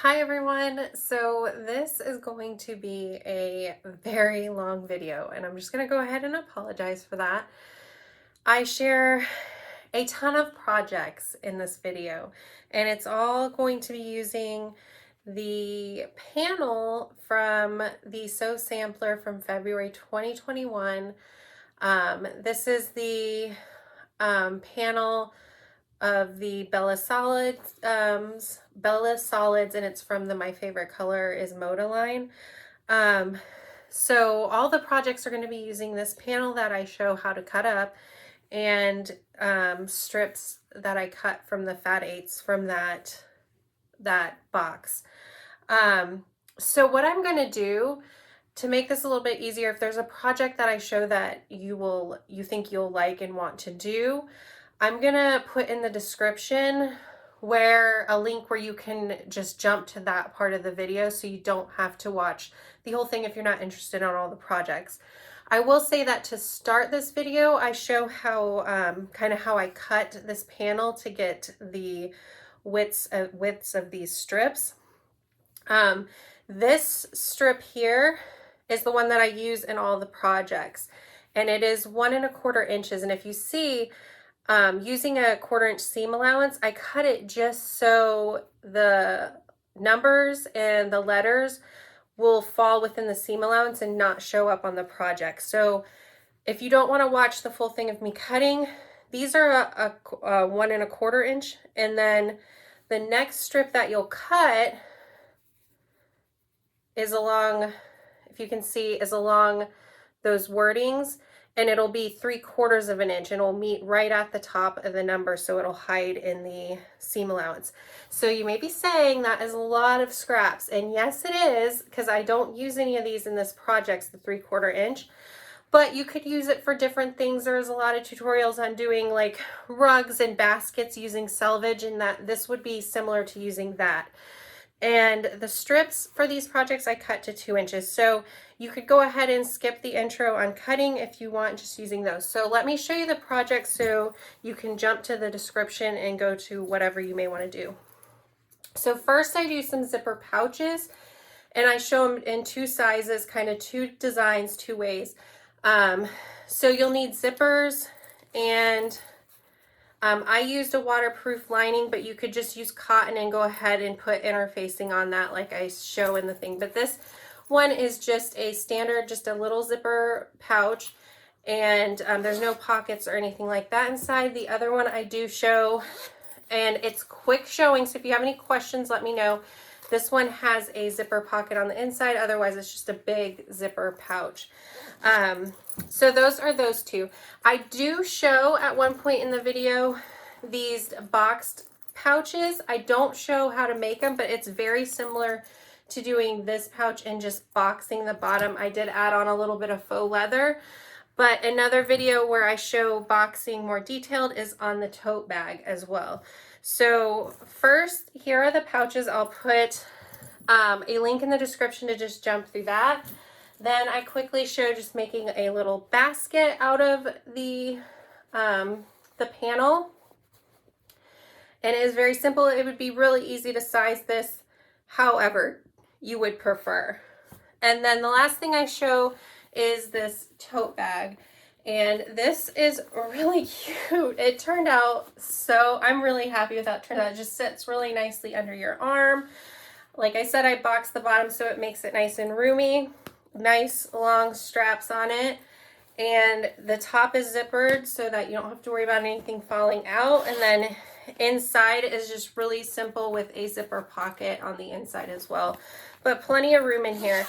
Hi everyone. So this is going to be a very long video and I'm just going to go ahead and apologize for that. I share a ton of projects in this video and it's all going to be using the panel from the Sew Sampler from February 2021. This is the panel of the Bella Solids, and it's from the My Favorite Color is Moda line. So all the projects are going to be using this panel that I show how to cut up and strips that I cut from the Fat Eights from that box. So what I'm going to do to make this a little bit easier, if there's a project that I show that you think you'll like and want to do, I'm gonna put in the description where a link where you can just jump to that part of the video so you don't have to watch the whole thing if you're not interested in all the projects. I will say that to start this video, I show how kind of how I cut this panel to get the widths of these strips. This strip here is the one that I use in all the projects, and it is 1 1/4 inches. And if you see, using a 1/4 inch seam allowance, I cut it just so the numbers and the letters will fall within the seam allowance and not show up on the project. So if you don't want to watch the full thing of me cutting, these are a 1 1/4 inch, and then the next strip that you'll cut is along, if you can see, is along those wordings, and it'll be 3/4 of an inch, and it'll meet right at the top of the number, so it'll hide in the seam allowance. So you may be saying that is a lot of scraps, and yes it is, because I don't use any of these in this project, the 3/4 inch, but you could use it for different things. There's a lot of tutorials on doing like rugs and baskets using selvage, and that this would be similar to using that. And the strips for these projects I cut to 2 inches. So you could go ahead and skip the intro on cutting if you want, just using those. So let me show you the project so you can jump to the description and go to whatever you may want to do. So first I do some zipper pouches, and I show them in 2 sizes, kind of 2 designs, 2 ways. So you'll need zippers, and I used a waterproof lining, but you could just use cotton and go ahead and put interfacing on that like I show in the thing. But this one is just a standard, just a little zipper pouch, and there's no pockets or anything like that inside. The other one I do show, and it's quick showing, so if you have any questions, let me know. This one has a zipper pocket on the inside, otherwise it's just a big zipper pouch. So those are those 2. I do show at one point in the video these boxed pouches. I don't show how to make them, but it's very similar to doing this pouch and just boxing the bottom. I did add on a little bit of faux leather, but another video where I show boxing more detailed is on the tote bag as well. So first, here are the pouches. I'll put a link in the description to just jump through that. Then I quickly show just making a little basket out of the panel. And it is very simple. It would be really easy to size this however you would prefer. And then the last thing I show is this tote bag. And this is really cute. It turned out so, I'm really happy with that. It turned out, it just sits really nicely under your arm. Like I said, I boxed the bottom so it makes it nice and roomy. Nice long straps on it, and the top is zippered so that you don't have to worry about anything falling out. And then inside is just really simple with a zipper pocket on the inside as well, but plenty of room in here.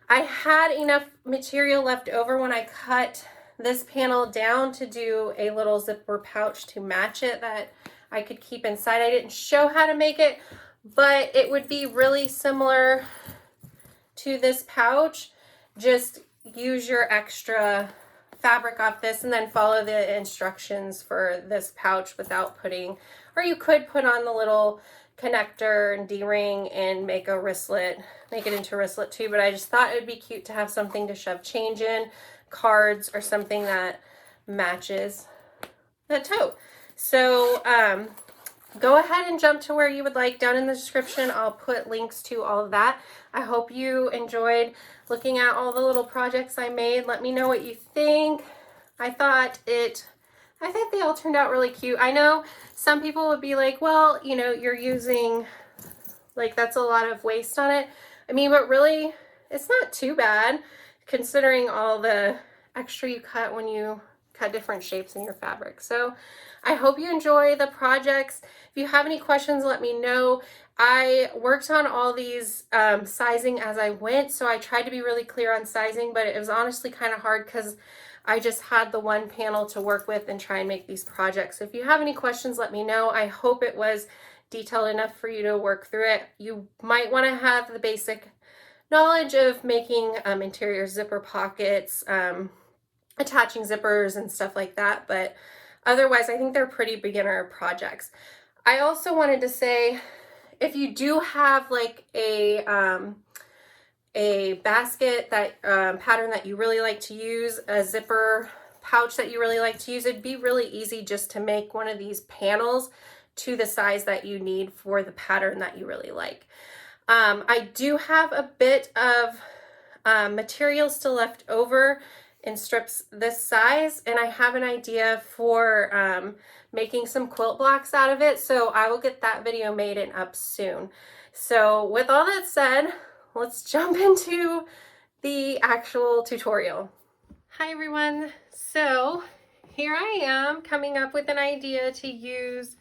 I had enough material left over when I cut this panel down to do a little zipper pouch to match it that I could keep inside. I didn't show how to make it, but it would be really similar to this pouch. Just use your extra fabric off this and then follow the instructions for this pouch without putting, or you could put on the little connector and D-ring and make a wristlet, make it into a wristlet too, but I just thought it would be cute to have something to shove change in, cards, or something that matches the tote. So go ahead and jump to where you would like. Down in the description, I'll put links to all of that. I hope you enjoyed looking at all the little projects I made. Let me know what you think. I thought they all turned out really cute. I know some people would be like, well, you know, you're using, like, that's a lot of waste on it. I mean, but really, it's not too bad considering all the extra you cut when you cut different shapes in your fabric. So I hope you enjoy the projects. If you have any questions, let me know. I worked on all these sizing as I went, so I tried to be really clear on sizing, but it was honestly kind of hard because I just had the one panel to work with and try and make these projects. So if you have any questions, let me know. I hope it was detailed enough for you to work through it. You might want to have the basic knowledge of making interior zipper pockets, attaching zippers and stuff like that, but otherwise I think they're pretty beginner projects. I also wanted to say, if you do have like a basket that pattern that you really like to use, a zipper pouch that you really like to use, it'd be really easy just to make one of these panels to the size that you need for the pattern that you really like. I do have a bit of material still left over in strips this size, and I have an idea for making some quilt blocks out of it, so I will get that video made and up soon. So with all that said, let's jump into the actual tutorial. Hi everyone, so here I am coming up with an idea to use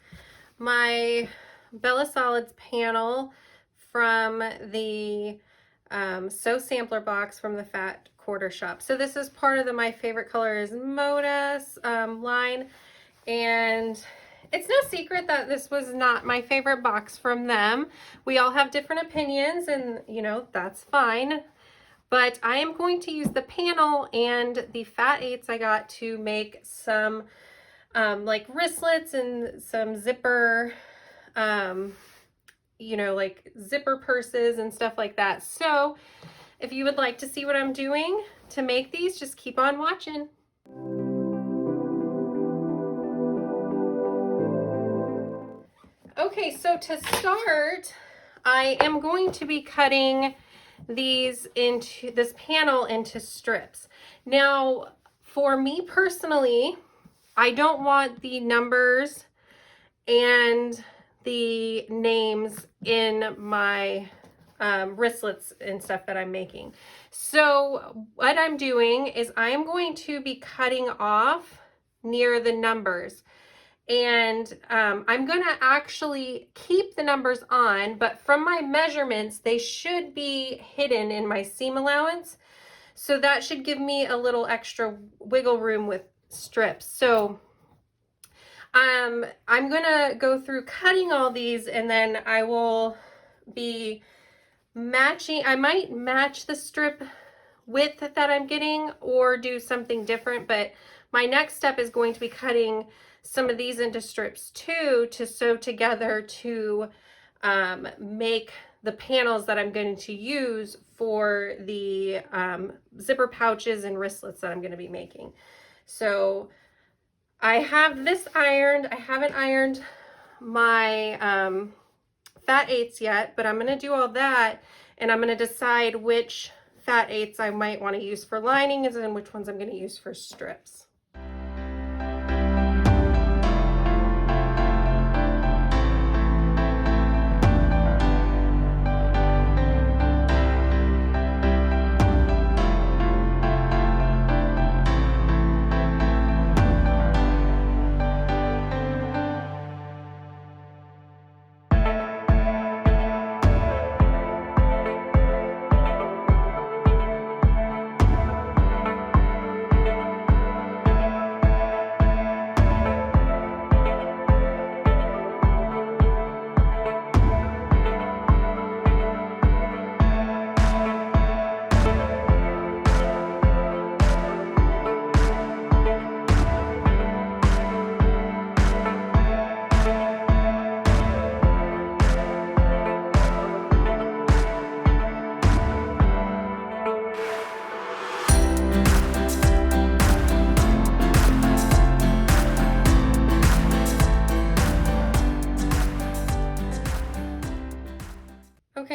my Bella Solids panel from the Sew Sampler box from the Fat Quarter Shop. So this is part of the My Favorite Color is Moda line, and it's no secret that this was not my favorite box from them. We all have different opinions, and you know, that's fine. But I am going to use the panel and the fat 8s I got to make some like wristlets and some zipper, you know, like zipper purses and stuff like that. So if you would like to see what I'm doing to make these, just keep on watching. Okay, so to start, I am going to be cutting this panel into strips. Now, for me personally, I don't want the numbers and the names in my wristlets and stuff that I'm making. So what I'm doing is I am going to be cutting off near the numbers, and I'm gonna actually keep the numbers on, but from my measurements they should be hidden in my seam allowance, so that should give me a little extra wiggle room with strips. So I'm gonna go through cutting all these, and then I will be matching. I might match the strip width that I'm getting or do something different, but my next step is going to be cutting some of these into strips too, to sew together to make the panels that I'm going to use for the zipper pouches and wristlets that I'm going to be making. So I have this ironed. I haven't ironed my fat 8s yet, but I'm going to do all that, and I'm going to decide which fat 8s I might want to use for linings and which ones I'm going to use for strips.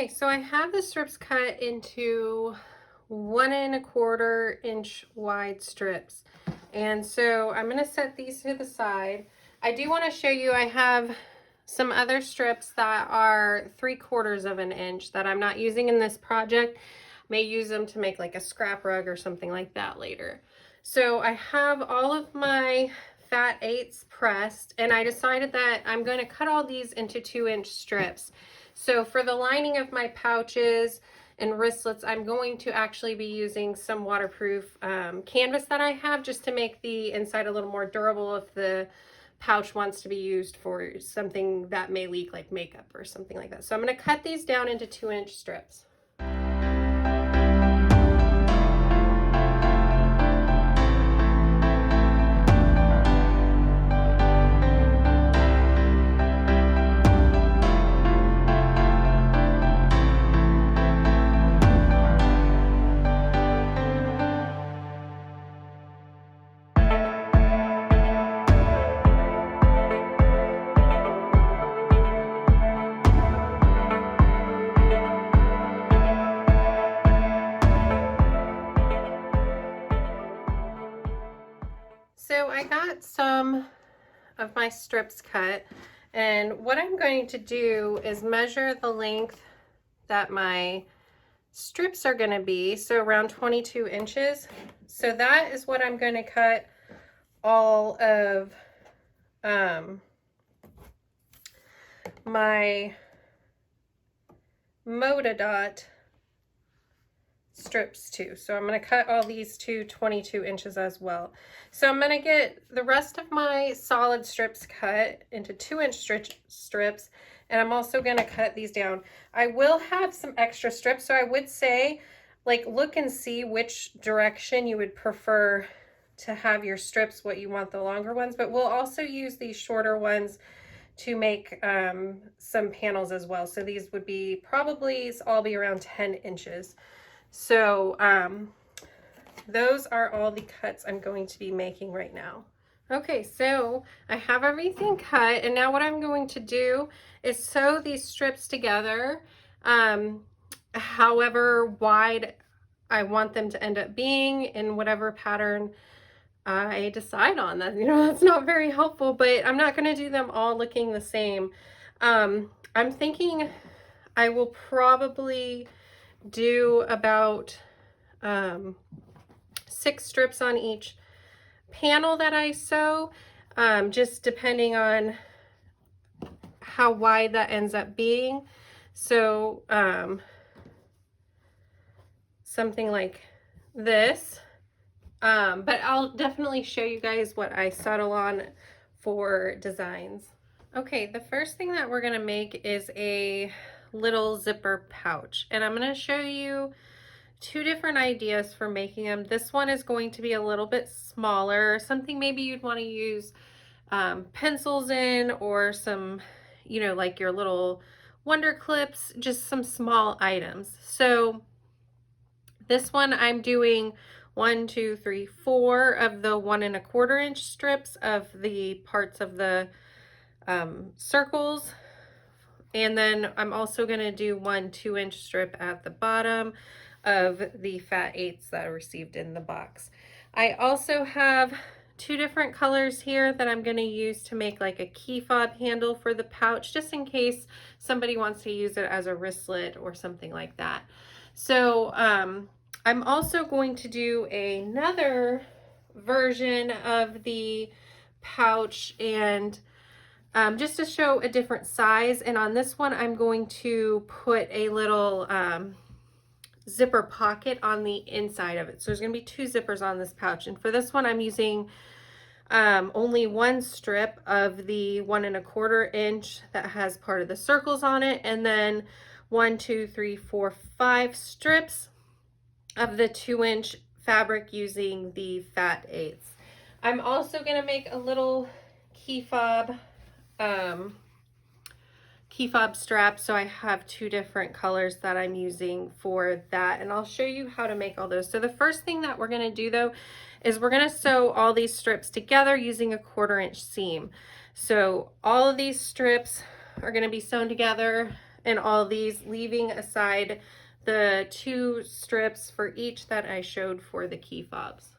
Okay, so I have the strips cut into 1¼ inch wide strips. And so I'm going to set these to the side. I do want to show you, I have some other strips that are 3/4 of an inch that I'm not using in this project. May use them to make like a scrap rug or something like that later. So I have all of my fat 8s pressed, and I decided that I'm going to cut all these into 2-inch strips. So for the lining of my pouches and wristlets, I'm going to actually be using some waterproof canvas that I have, just to make the inside a little more durable if the pouch wants to be used for something that may leak, like makeup or something like that. So I'm going to cut these down into 2-inch strips. So I got some of my strips cut, and what I'm going to do is measure the length that my strips are going to be, so around 22 inches. So that is what I'm going to cut all of my Moda strips to. So I'm going to cut all these to 22 inches as well. So I'm going to get the rest of my solid strips cut into 2-inch strips, and I'm also going to cut these down. I will have some extra strips, so I would say, like, look and see which direction you would prefer to have your strips, what you want the longer ones, but we'll also use these shorter ones to make some panels as well. So these would be probably all be around 10 inches. So those are all the cuts I'm going to be making right now. Okay, so I have everything cut, and now what I'm going to do is sew these strips together however wide I want them to end up being, in whatever pattern I decide on. That, you know, that's not very helpful, but I'm not going to do them all looking the same. I'm thinking I will probably do about 6 strips on each panel that I sew, just depending on how wide that ends up being. So something like this, but I'll definitely show you guys what I settle on for designs. Okay, the first thing that we're going to make is a little zipper pouch, and I'm going to show you 2 different ideas for making them. This one is going to be a little bit smaller, something maybe you'd want to use pencils in, or some, you know, like your little wonder clips, just some small items. So this one I'm doing 1, 2, 3, 4 of the 1¼ inch strips of the parts of the circles. And then I'm also going to do 1 2-inch strip at the bottom of the fat 8s that I received in the box. I also have 2 different colors here that I'm going to use to make like a key fob handle for the pouch, just in case somebody wants to use it as a wristlet or something like that. So I'm also going to do another version of the pouch, and just to show a different size. And on this one, I'm going to put a little zipper pocket on the inside of it. So there's going to be 2 zippers on this pouch. And for this one, I'm using only 1 strip of the 1¼ inch that has part of the circles on it. And then 1, 2, 3, 4, 5 strips of the 2-inch fabric using the fat 8s. I'm also going to make a little key fob strap, so I have 2 different colors that I'm using for that, and I'll show you how to make all those. So the first thing that we're going to do though is we're going to sew all these strips together using a 1/4 inch seam. So all of these strips are going to be sewn together, in all these, leaving aside the 2 strips for each that I showed for the key fobs.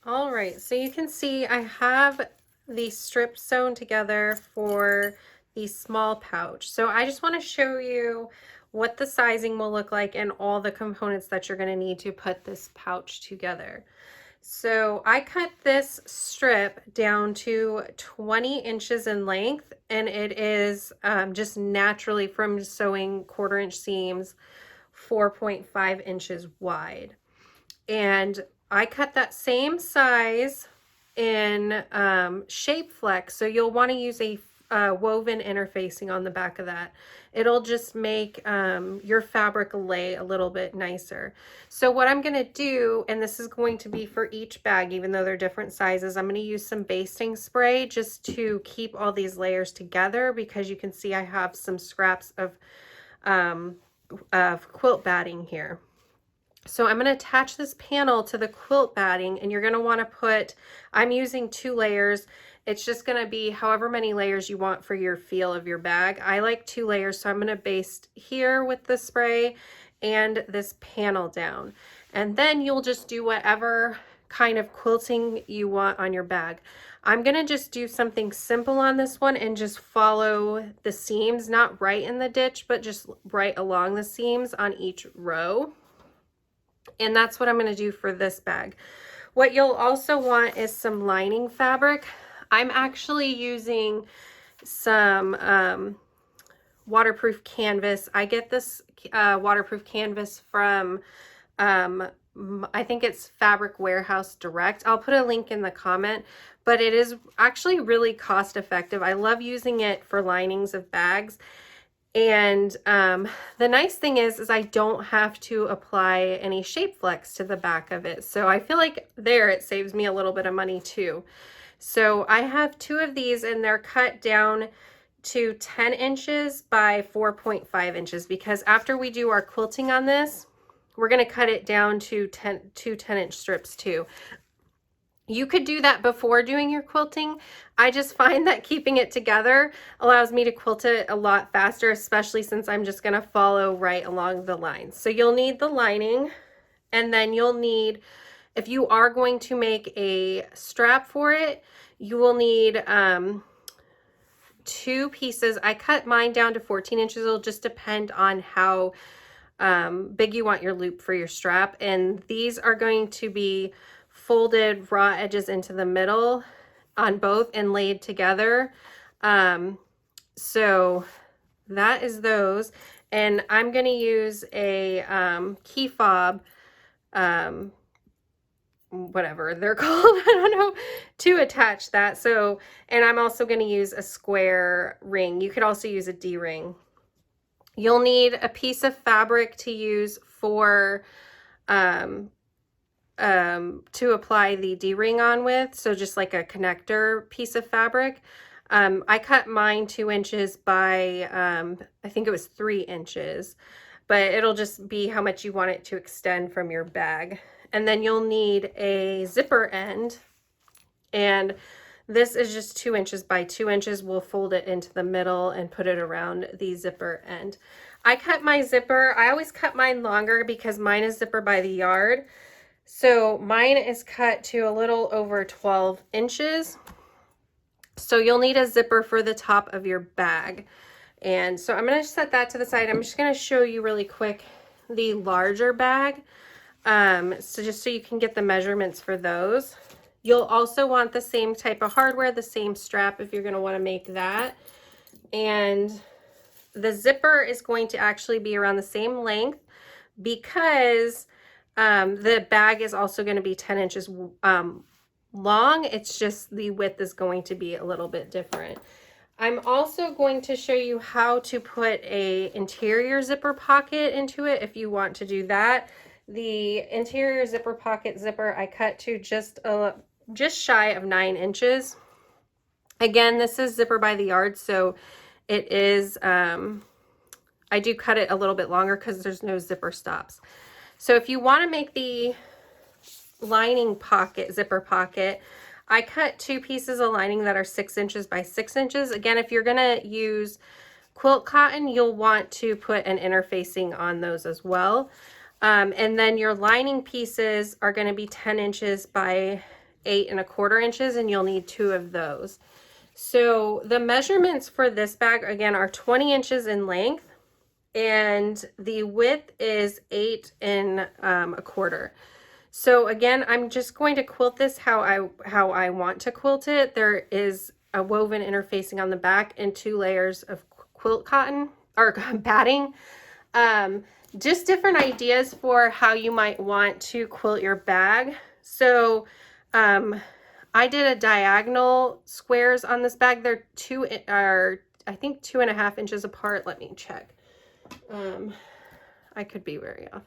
All right, so you can see I have the strips sewn together for the small pouch. So I just want to show you what the sizing will look like and all the components that you're going to need to put this pouch together. So I cut this strip down to 20 inches in length, and it is just naturally from sewing 1/4 inch seams, 4.5 inches wide. And I cut that same size in shape flex, so you'll want to use a woven interfacing on the back of that. It'll just make your fabric lay a little bit nicer. So what I'm going to do, and this is going to be for each bag, even though they're different sizes, I'm going to use some basting spray just to keep all these layers together, because you can see I have some scraps of quilt batting here. So I'm going to attach this panel to the quilt batting, and you're going to want to put, I'm using 2 layers. It's just going to be however many layers you want for your feel of your bag. I like 2 layers, so I'm going to baste here with the spray and this panel down. And then you'll just do whatever kind of quilting you want on your bag. I'm going to just do something simple on this one and just follow the seams, not right in the ditch, but just right along the seams on each row. And that's what I'm going to do for this bag. What you'll also want is some lining fabric. I'm actually using some waterproof canvas. I get this waterproof canvas from, I think it's Fabric Warehouse Direct. I'll put a link in the comment, but it is actually really cost effective. I love using it for linings of bags. And the nice thing is I don't have to apply any shape flex to the back of it. So I feel like there it saves me a little bit of money too. So I have 2 of these, and they're cut down to 10 inches by 4.5 inches, because after we do our quilting on this, we're going to cut it down to 10-inch strips too. You could do that before doing your quilting. I just find that keeping it together allows me to quilt it a lot faster, especially since I'm just going to follow right along the lines. So you'll need the lining, and then you'll need, if you are going to make a strap for it, you will need 2 pieces. I cut mine down to 14 inches. It'll just depend on how big you want your loop for your strap. And these are going to be folded raw edges into the middle on both and laid together. So that is those. And I'm going to use a key fob whatever they're called, I don't know, to attach that. So, and I'm also going to use a square ring. You could also use a D-ring. You'll need a piece of fabric to use for to apply the D-ring on with, so just like a connector piece of fabric. I cut mine 2 inches by I think it was 3 inches, but it'll just be how much you want it to extend from your bag. And then you'll need a zipper end, and this is just 2 inches by 2 inches. We'll fold it into the middle and put it around the zipper end. I cut my zipper, I always cut mine longer because mine is zipper by the yard. So mine is cut to a little over 12 inches. So you'll need a zipper for the top of your bag. And so I'm going to set that to the side. I'm just going to show you really quick the larger bag. So just so you can get the measurements for those. You'll also want the same type of hardware, the same strap if you're going to want to make that. And the zipper is going to actually be around the same length because the bag is also going to be 10 inches long. It's just the width is going to be a little bit different. I'm also going to show you how to put a interior zipper pocket into it if you want to do that. The interior zipper pocket zipper I cut to just shy of 9 inches. Again, this is zipper by the yard, so it is, I do cut it a little bit longer because there's no zipper stops. So if you want to make the lining pocket, zipper pocket, I cut 2 pieces of lining that are 6 inches by 6 inches. Again, if you're going to use quilt cotton, you'll want to put an interfacing on those as well. And then your lining pieces are going to be 10 inches by 8 1/4 inches, and you'll need 2 of those. So the measurements for this bag, again, are 20 inches in length, and the width is 8 1/4. So again, I'm just going to quilt this how I want to quilt it. There is a woven interfacing on the back and 2 layers of quilt cotton or batting. Just different ideas for how you might want to quilt your bag. So I did a diagonal squares on this bag. They're I think 2.5 inches apart. Let me check. I could be very off.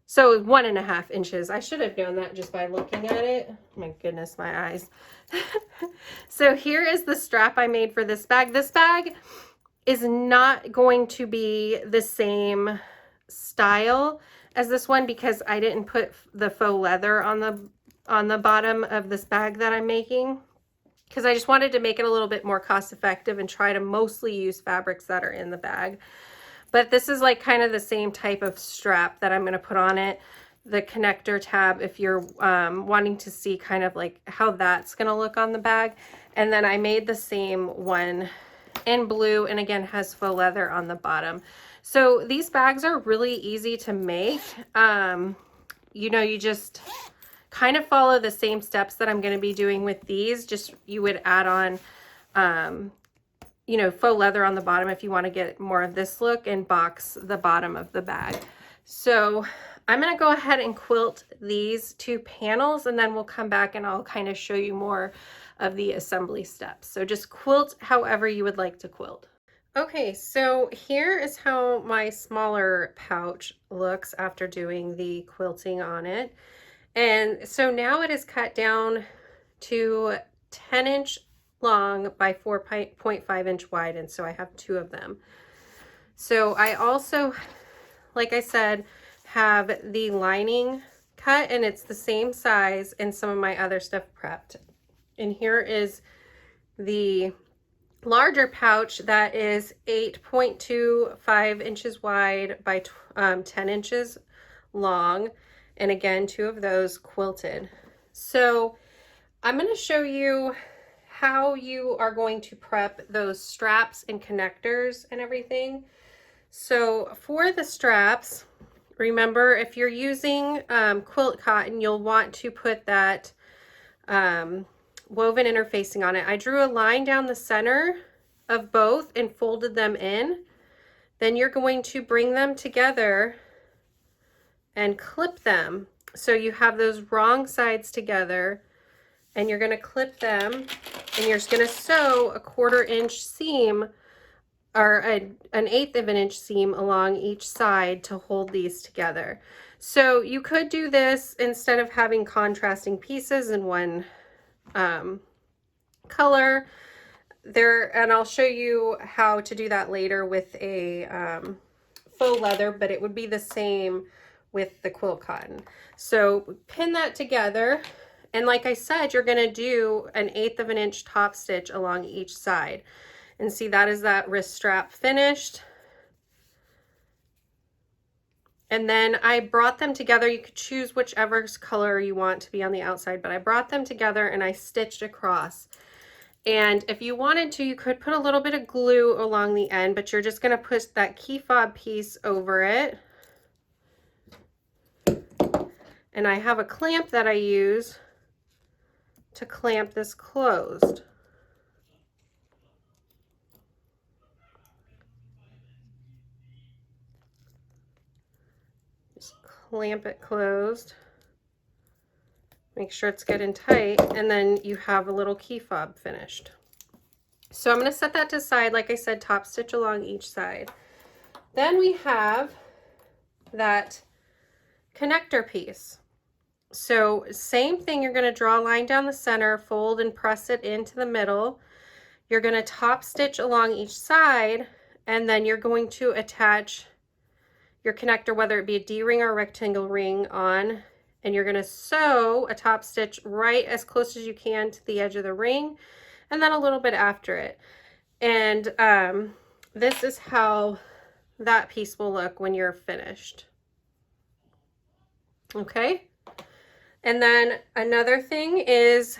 So 1.5 inches. I should have known that just by looking at it. My goodness, my eyes. So here is the strap I made for this bag. This bag is not going to be the same style as this one because I didn't put the faux leather on the bottom of this bag that I'm making, because I just wanted to make it a little bit more cost effective and try to mostly use fabrics that are in the bag. But this is like kind of the same type of strap that I'm going to put on it. The connector tab, if you're wanting to see kind of like how that's going to look on the bag. And then I made the same one in blue, and again has faux leather on the bottom. So these bags are really easy to make. You know, you just kind of follow the same steps that I'm going to be doing with these. Just you would add on you know, faux leather on the bottom if you want to get more of this look, and box the bottom of the bag. So I'm going to go ahead and quilt these 2 panels, and then we'll come back and I'll kind of show you more of the assembly steps. So just quilt however you would like to quilt. Okay, so here is how my smaller pouch looks after doing the quilting on it. And so now it is cut down to 10-inch long by 4.5 inch wide, and so I have 2 of them. So I also, like I said, have the lining cut, and it's the same size, and some of my other stuff prepped. And here is the larger pouch that is 8.25 inches wide by 10 inches long, and again 2 of those quilted. So I'm going to show you how you are going to prep those straps and connectors and everything. So for the straps, remember, if you're using quilt cotton, you'll want to put that woven interfacing on it. I drew a line down the center of both and folded them in. Then you're going to bring them together and clip them. So you have those wrong sides together, and you're going to clip them, and you're just going to sew a 1/4 inch seam, or an 1/8 of an inch seam along each side to hold these together. So you could do this instead of having contrasting pieces in one color there, and I'll show you how to do that later with a faux leather, but it would be the same with the quilt cotton. So pin that together, and like I said, you're going to do an 1/8 of an inch top stitch along each side. And see, that is that wrist strap finished. And then I brought them together. You could choose whichever color you want to be on the outside, but I brought them together and I stitched across. And if you wanted to, you could put a little bit of glue along the end, but you're just going to put that key fob piece over it. And I have a clamp that I use to clamp this closed. Just clamp it closed. Make sure it's good and tight, and then you have a little key fob finished. So I'm going to set that to the side, like I said, top stitch along each side. Then we have that connector piece. So same thing, you're going to draw a line down the center, fold and press it into the middle. You're going to top stitch along each side, and then you're going to attach your connector, whether it be a D-ring or a rectangle ring, on, and you're going to sew a top stitch right as close as you can to the edge of the ring, and then a little bit after it. And this is how that piece will look when you're finished. Okay. And then another thing is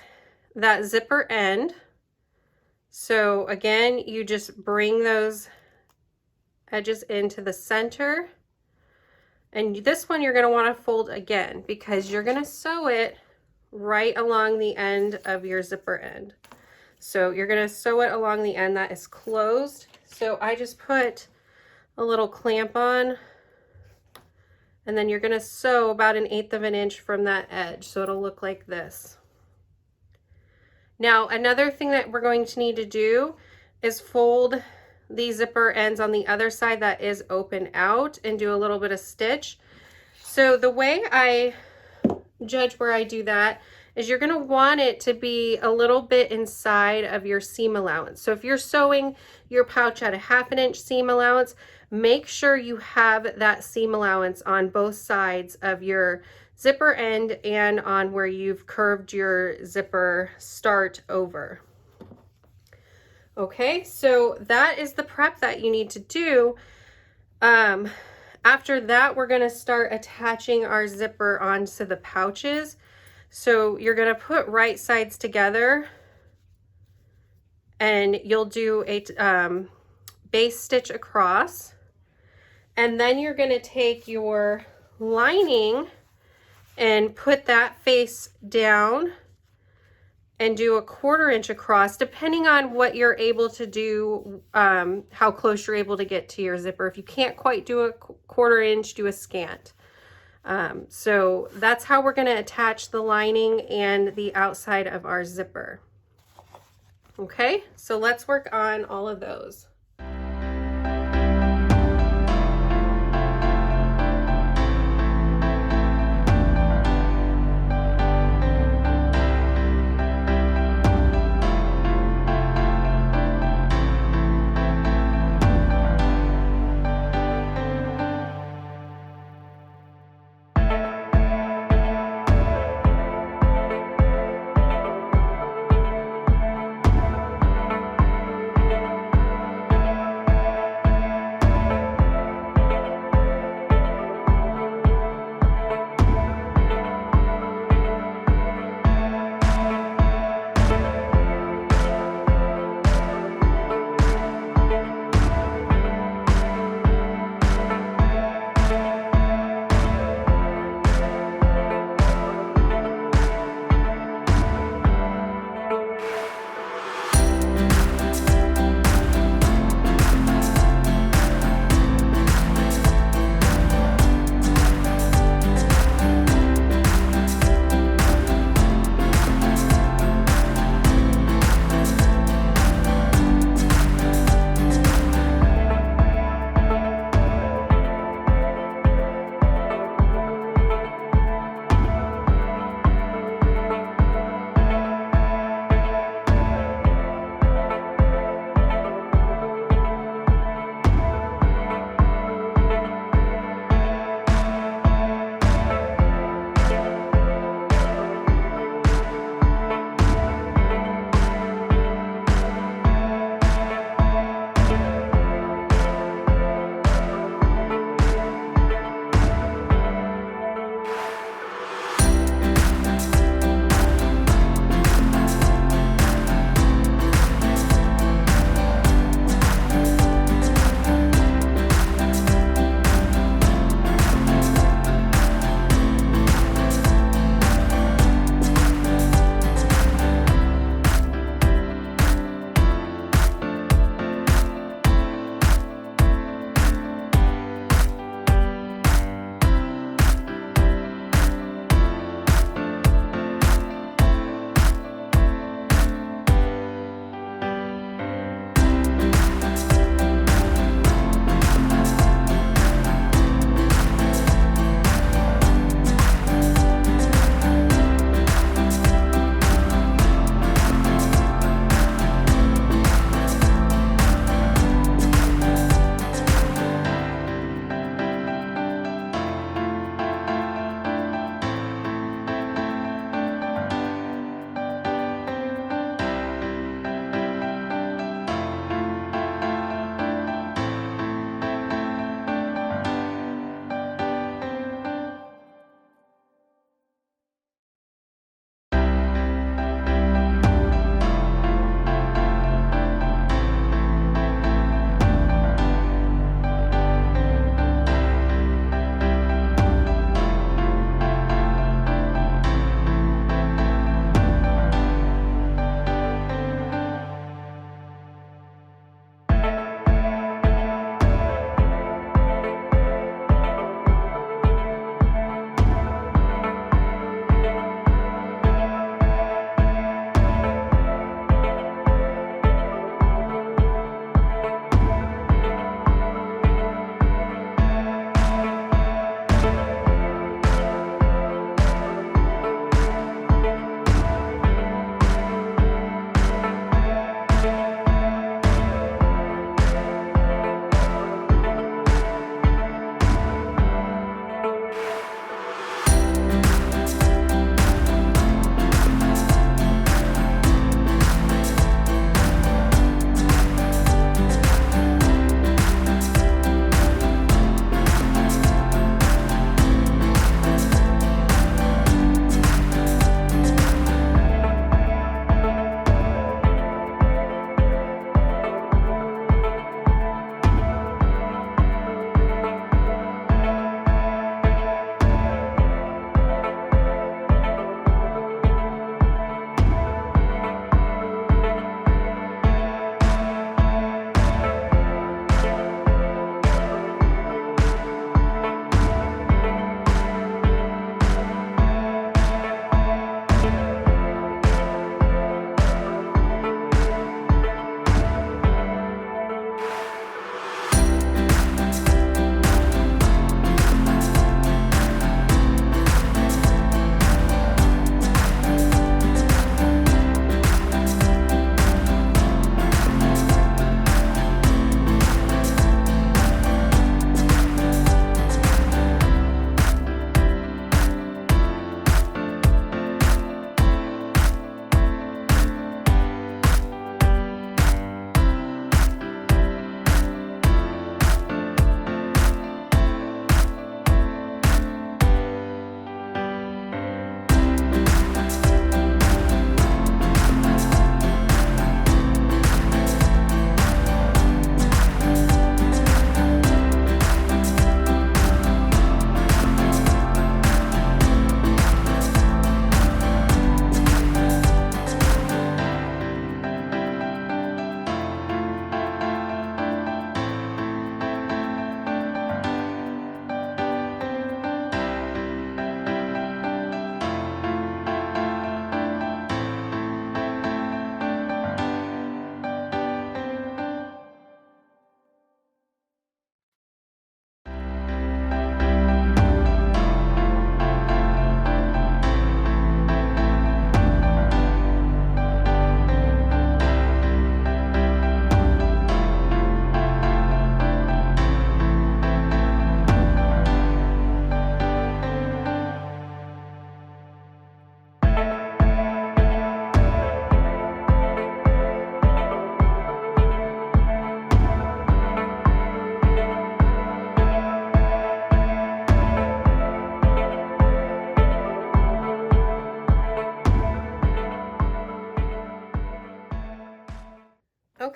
that zipper end. So again, you just bring those edges into the center. And this one you're going to want to fold again, because you're going to sew it right along the end of your zipper end. So you're going to sew it along the end that is closed. So I just put a little clamp on, and then you're going to sew about an 1/8 of an inch from that edge, so it'll look like this. Now, another thing that we're going to need to do is fold the zipper ends on the other side that is open out and do a little bit of stitch. So the way I judge where I do that is you're going to want it to be a little bit inside of your seam allowance. So if you're sewing your pouch at a 1/2 inch seam allowance, make sure you have that seam allowance on both sides of your zipper end and on where you've curved your zipper start over. Okay, so that is the prep that you need to do. After that, we're going to start attaching our zipper onto the pouches. So you're going to put right sides together, and you'll do a base stitch across, and then you're going to take your lining and put that face down and do a 1/4 inch across, depending on what you're able to do, how close you're able to get to your zipper. If you can't quite do a 1/4 inch, do a scant. So that's how we're going to attach the lining and the outside of our zipper. Okay, so let's work on all of those.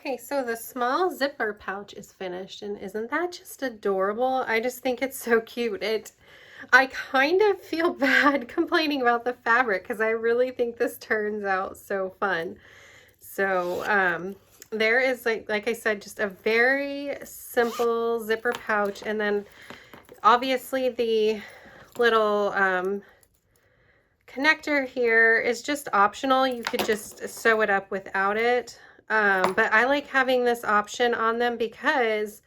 Okay, so the small zipper pouch is finished, and isn't that just adorable? I just think it's so cute. I kind of feel bad complaining about the fabric because I really think this turns out so fun. So there is, like I said, just a very simple zipper pouch, and then obviously the little connector here is just optional. You could just sew it up without it. But I like having this option on them because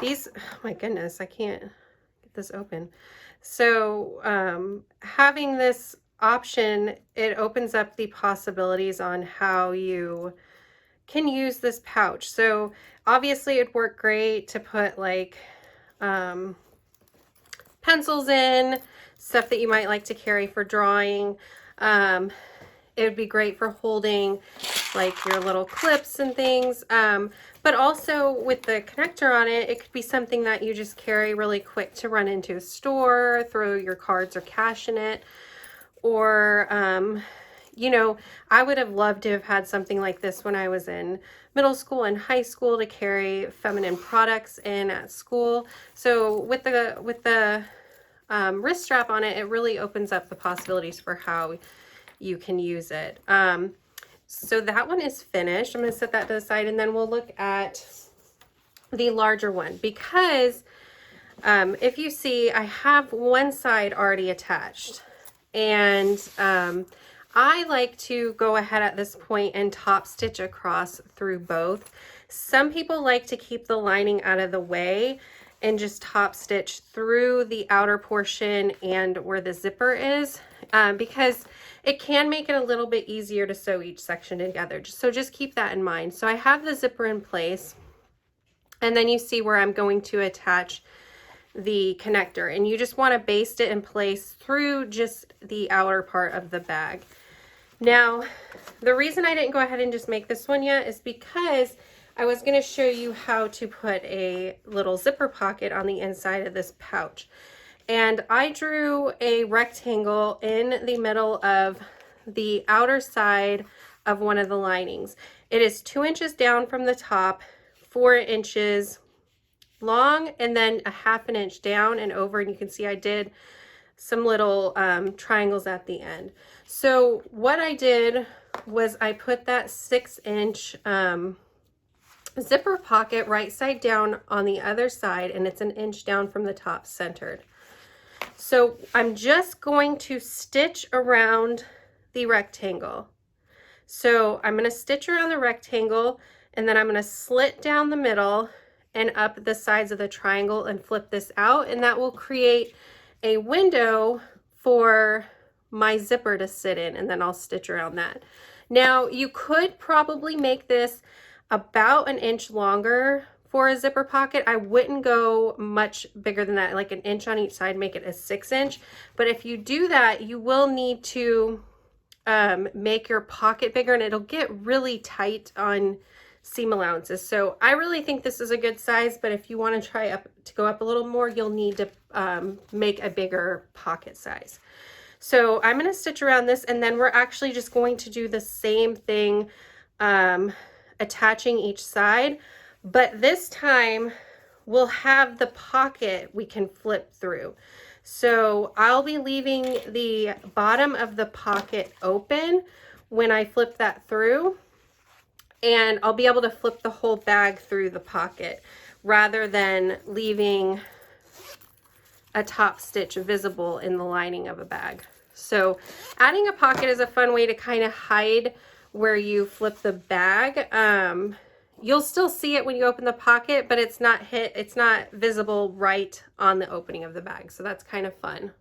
these, oh my goodness, I can't get this open. So having this option, it opens up the possibilities on how you can use this pouch. So obviously it'd work great to put like pencils in, stuff that you might like to carry for drawing. It would be great for holding like your little clips and things. But also with the connector on it, it could be something that you just carry really quick to run into a store, throw your cards or cash in it. Or, you know, I would have loved to have had something like this when I was in middle school and high school to carry feminine products in at school. So with the wrist strap on it, it really opens up the possibilities for how you can use it. So that one is finished. I'm going to set that to the side, and then we'll look at the larger one because if you see, I have one side already attached, and I like to go ahead at this point and top stitch across through both. Some people like to keep the lining out of the way and just top stitch through the outer portion and where the zipper is, because it can make it a little bit easier to sew each section together. So just keep that in mind. So I have the zipper in place, and then you see where I'm going to attach the connector, and you just want to baste it in place through just the outer part of the bag. Now, the reason I didn't go ahead and just make this one yet is because I was going to show you how to put a little zipper pocket on the inside of this pouch. And I drew a rectangle in the middle of the outer side of one of the linings. It is 2 inches down from the top, 4 inches long, and then a 1/2 inch down and over. And you can see I did some little triangles at the end. So what I did was I put that 6-inch zipper pocket right side down on the other side, and it's 1 inch down from the top centered. So I'm just going to stitch around the rectangle. So I'm going to stitch around the rectangle, and then I'm going to slit down the middle and up the sides of the triangle and flip this out, and that will create a window for my zipper to sit in, and then I'll stitch around that. Now you could probably make this about 1 inch longer for a zipper pocket. I wouldn't go much bigger than that, like 1 inch on each side, make it a 6-inch. But if you do that, you will need to make your pocket bigger, and it'll get really tight on seam allowances. So I really think this is a good size, but if you want to try to go up a little more, you'll need to make a bigger pocket size. So I'm going to stitch around this, and then we're actually just going to do the same thing, attaching each side, but this time we'll have the pocket we can flip through. So I'll be leaving the bottom of the pocket open when I flip that through, and I'll be able to flip the whole bag through the pocket rather than leaving a top stitch visible in the lining of a bag. So adding a pocket is a fun way to kind of hide where you flip the bag. You'll still see it when you open the pocket, but it's not visible right on the opening of the bag. So that's kind of fun.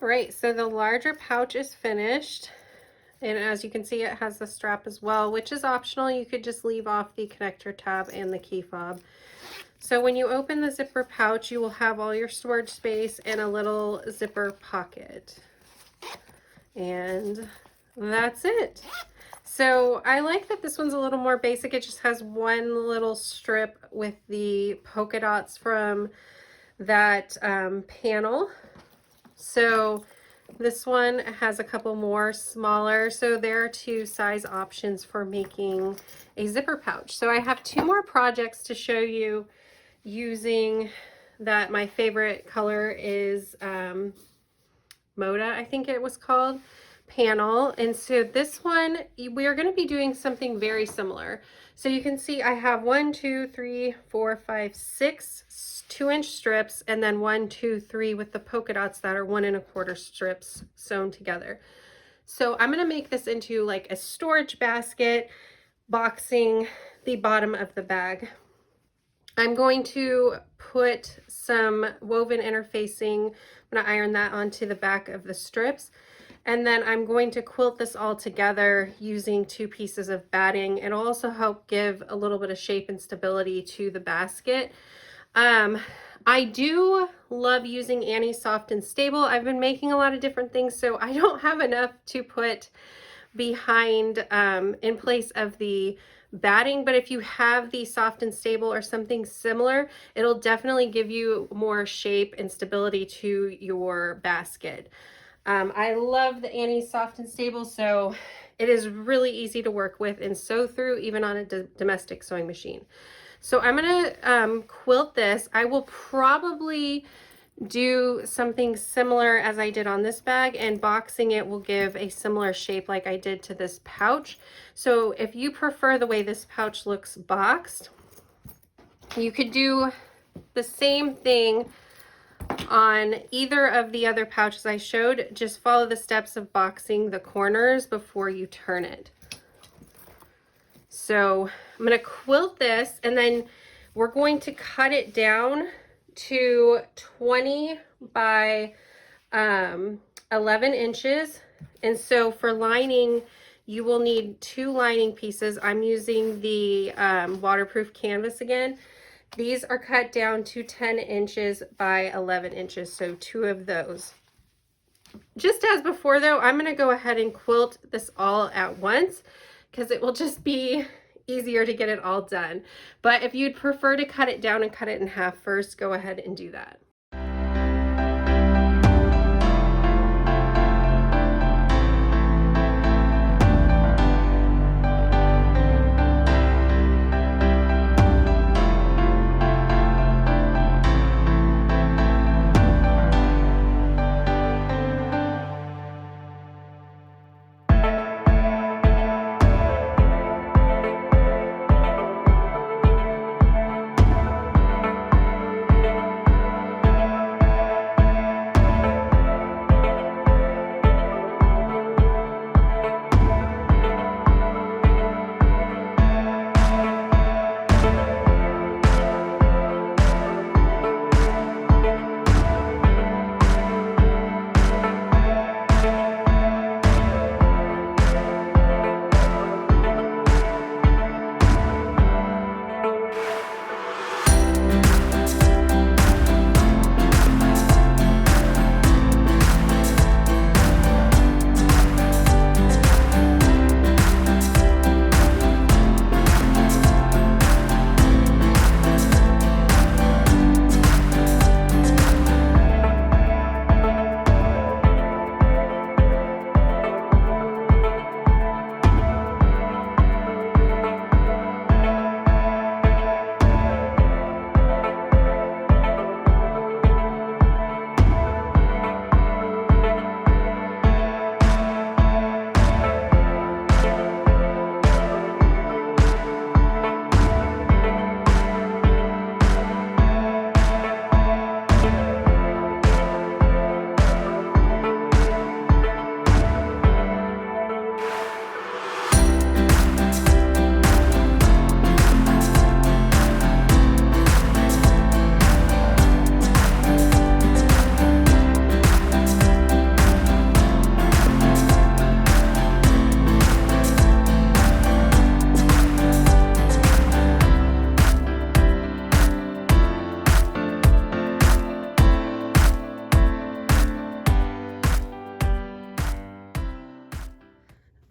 right, so the larger pouch is finished. And as you can see, it has the strap as well, which is optional. You could just leave off the connector tab and the key fob. So when you open the zipper pouch, you will have all your storage space and a little zipper pocket. And that's it. So I like that this one's a little more basic. It just has one little strip with the polka dots from that panel. So this one has a couple more smaller. So there are two size options for making a zipper pouch. So I have two more projects to show you using that. My favorite color is Moda, I think it was called, panel. And so this one, we are going to be doing something very similar. So you can see I have 1, 2, 3, 4, 5, 6 2-inch strips, and then 1, 2, 3 with the polka dots that are 1 1/4 strips sewn together. So I'm going to make this into like a storage basket, boxing the bottom of the bag. I'm going to put some woven interfacing. I'm going to iron that onto the back of the strips. And then I'm going to quilt this all together using 2 pieces of batting. It'll also help give a little bit of shape and stability to the basket. I do love using Annie Soft and Stable. I've been making a lot of different things, so I don't have enough to put behind in place of the batting, but if you have the Soft and Stable or something similar, it'll definitely give you more shape and stability to your basket. I love the Annie Soft and Stable, so it is really easy to work with and sew through even on a domestic sewing machine. So I'm gonna quilt this. I will probably do something similar as I did on this bag, and boxing it will give a similar shape like I did to this pouch. So if you prefer the way this pouch looks boxed, you could do the same thing on either of the other pouches I showed. Just follow the steps of boxing the corners before you turn it. So I'm going to quilt this, and then we're going to cut it down to 20 by 11 inches. And so for lining, you will need 2 lining pieces. I'm using the waterproof canvas again. These are cut down to 10 inches by 11 inches, so 2 of those. Just as before though, I'm going to go ahead and quilt this all at once because it will just be easier to get it all done. But if you'd prefer to cut it down and cut it in half first, go ahead and do that.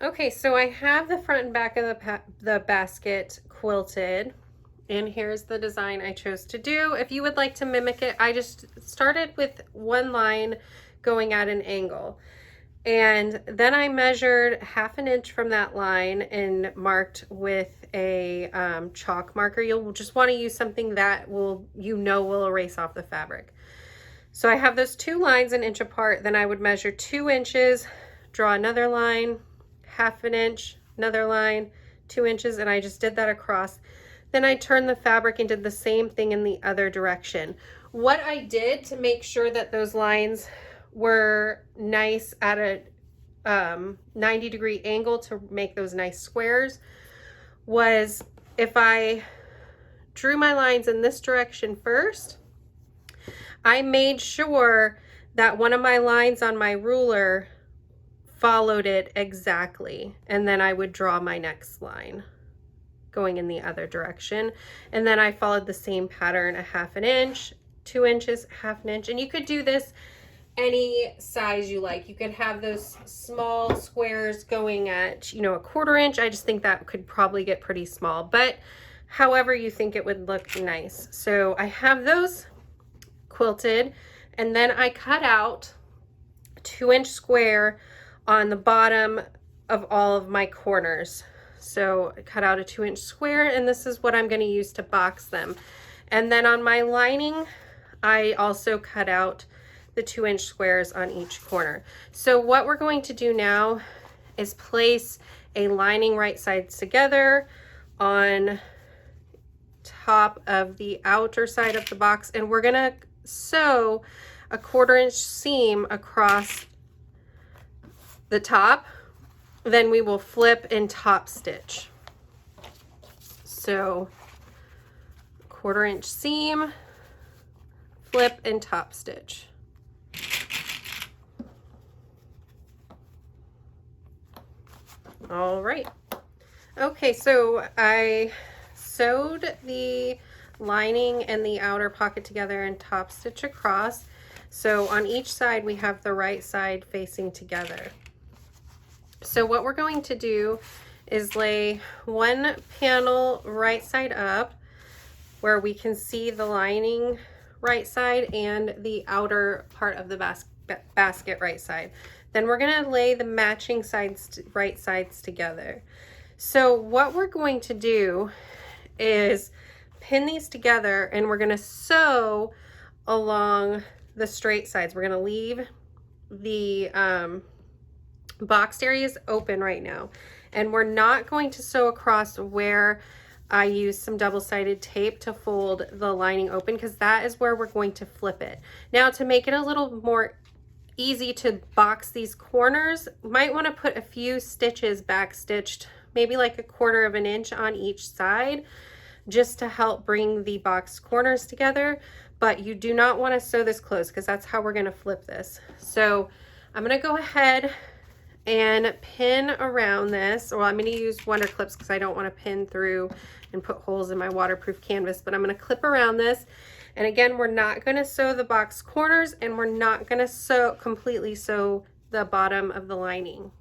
Okay, so I have the front and back of the basket quilted, and here's the design I chose to do. If you would like to mimic it, I just started with one line going at an angle. And then I measured 1/2 inch from that line and marked with a chalk marker. You'll just want to use something that will erase off the fabric. So I have those 2 lines an inch apart. Then I would measure 2 inches, draw another line, 1/2 inch, another line, 2 inches, and I just did that across. Then I turned the fabric and did the same thing in the other direction. What I did to make sure that those lines were nice at a 90-degree angle to make those nice squares was, if I drew my lines in this direction first, I made sure that one of my lines on my ruler followed it exactly, and then I would draw my next line going in the other direction, and then I followed the same pattern, 1/2 inch, 2 inches, 1/2 inch. And you could do this any size you like. You could have those small squares going at, 1/4 inch. I just think that could probably get pretty small, but however you think it would look nice. So I have those quilted, and then I cut out a 2-inch square on the bottom of all of my corners. So I cut out a 2-inch square, and this is what I'm going to use to box them. And then on my lining, I also cut out the 2-inch squares on each corner. So what we're going to do now is place a lining right sides together on top of the outer side of the box, and we're gonna sew a 1/4 inch seam across the top. Then we will flip and top stitch. So 1/4 inch seam, flip and top stitch. All right. Okay, so I sewed the lining and the outer pocket together and top stitch across. So on each side we have the right side facing together. So what we're going to do is lay one panel right side up where we can see the lining right side and the outer part of the basket right side. Then we're going to lay the matching sides, right sides together. So what we're going to do is pin these together, and we're going to sew along the straight sides. We're going to leave the boxed areas open right now, and we're not going to sew across where I use some double-sided tape to fold the lining open, because that is where we're going to flip it. Now, to make it a little more easy to box these corners, might want to put a few stitches back stitched, maybe like 1/4 inch on each side, just to help bring the box corners together. But you do not want to sew this close, because that's how we're going to flip this. So I'm going to go ahead and pin around this, or I'm going to use Wonder Clips because I don't want to pin through and put holes in my waterproof canvas, but I'm going to clip around this. And again, we're not going to sew the box corners, and we're not going to completely sew the bottom of the lining.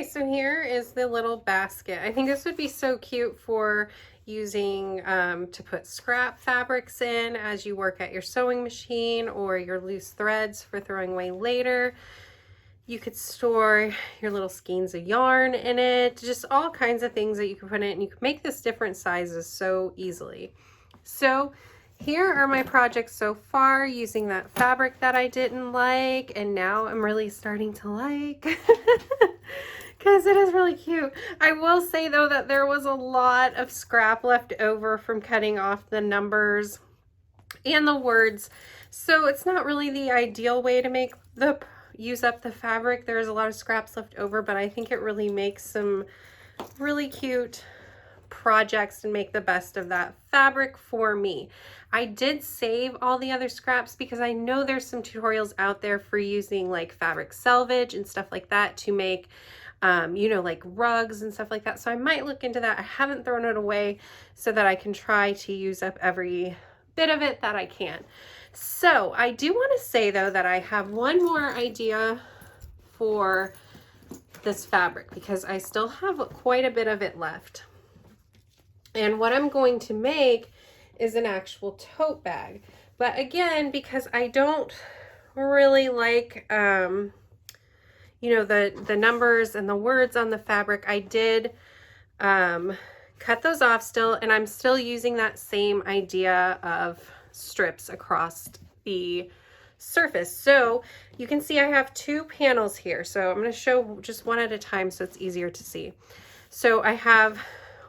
Okay, so here is the little basket. I think this would be so cute for using to put scrap fabrics in as you work at your sewing machine, or your loose threads for throwing away later. You could store your little skeins of yarn in it, just all kinds of things that you can put in it, and you can make this different sizes so easily. So here are my projects so far using that fabric that I didn't like, and now I'm really starting to like because it is really cute. I will say though that there was a lot of scrap left over from cutting off the numbers and the words, so it's not really the ideal way to use up the fabric. There's a lot of scraps left over, but I think it really makes some really cute projects and make the best of that fabric for me. I did save all the other scraps because I know there's some tutorials out there for using like fabric selvage and stuff like that to make you know, like rugs and stuff like that. So I might look into that. I haven't thrown it away so that I can try to use up every bit of it that I can. So I do want to say though that I have one more idea for this fabric because I still have quite a bit of it left. And what I'm going to make is an actual tote bag. But again, because I don't really like, you know, the numbers and the words on the fabric, I did cut those off still, and I'm still using that same idea of strips across the surface. So you can see I have two panels here. So I'm going to show just one at a time so it's easier to see. So I have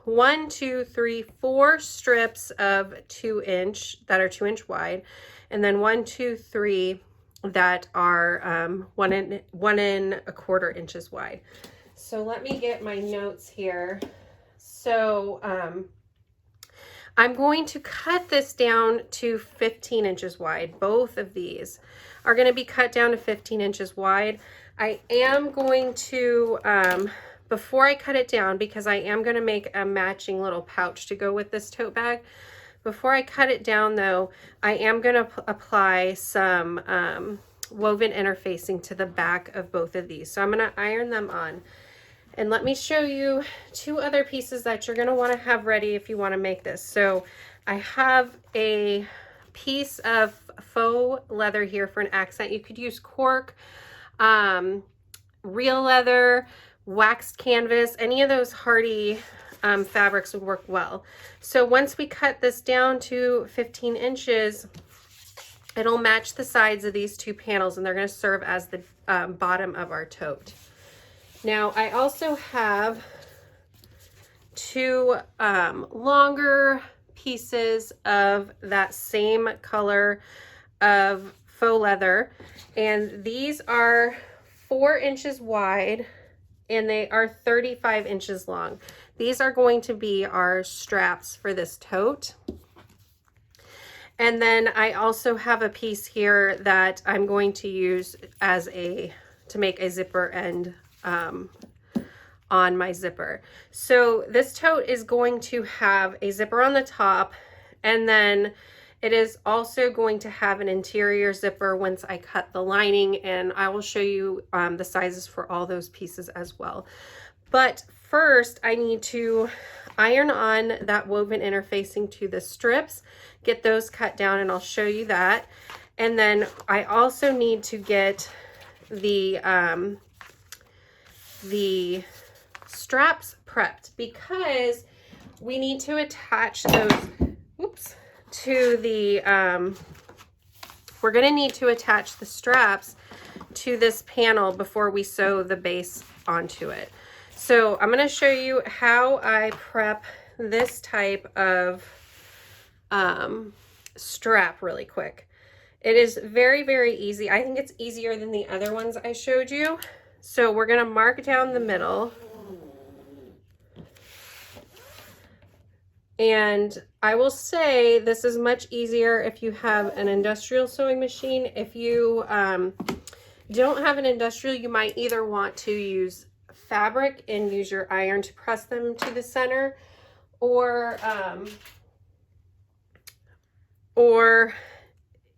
1, 2, 3, 4 strips of 2-inch that are 2-inch wide, and then 1, 2, 3 that are 1 and 1¼ inches wide. So let me get my notes here. So I'm going to cut this down to 15 inches wide. Both of these are going to be cut down to 15 inches wide. I am going to, before I cut it down, because I am going to make a matching little pouch to go with this tote bag. Before I cut it down though, I am going to apply some woven interfacing to the back of both of these. So I'm going to iron them on. And let me show you 2 other pieces that you're going to want to have ready if you want to make this. So I have a piece of faux leather here for an accent. You could use cork, real leather, waxed canvas, any of those hardy fabrics would work well. So once we cut this down to 15 inches, it'll match the sides of these 2 panels, and they're going to serve as the bottom of our tote. Now I also have 2 longer pieces of that same color of faux leather, and these are 4 inches wide and they are 35 inches long. These are going to be our straps for this tote. And then I also have a piece here that I'm going to use as to make a zipper end on my zipper. So this tote is going to have a zipper on the top, and then it is also going to have an interior zipper once I cut the lining, and I will show you the sizes for all those pieces as well. But first I need to iron on that woven interfacing to the strips, get those cut down, and I'll show you that. And then I also need to get the straps prepped, because we need to attach those, oops, to the, we're going to need to attach the straps to this panel before we sew the base onto it. So I'm going to show you how I prep this type of strap really quick. It is very, very easy. I think it's easier than the other ones I showed you. So we're going to mark down the middle. And I will say this is much easier if you have an industrial sewing machine. If you don't have an industrial, you might either want to use fabric and use your iron to press them to the center, or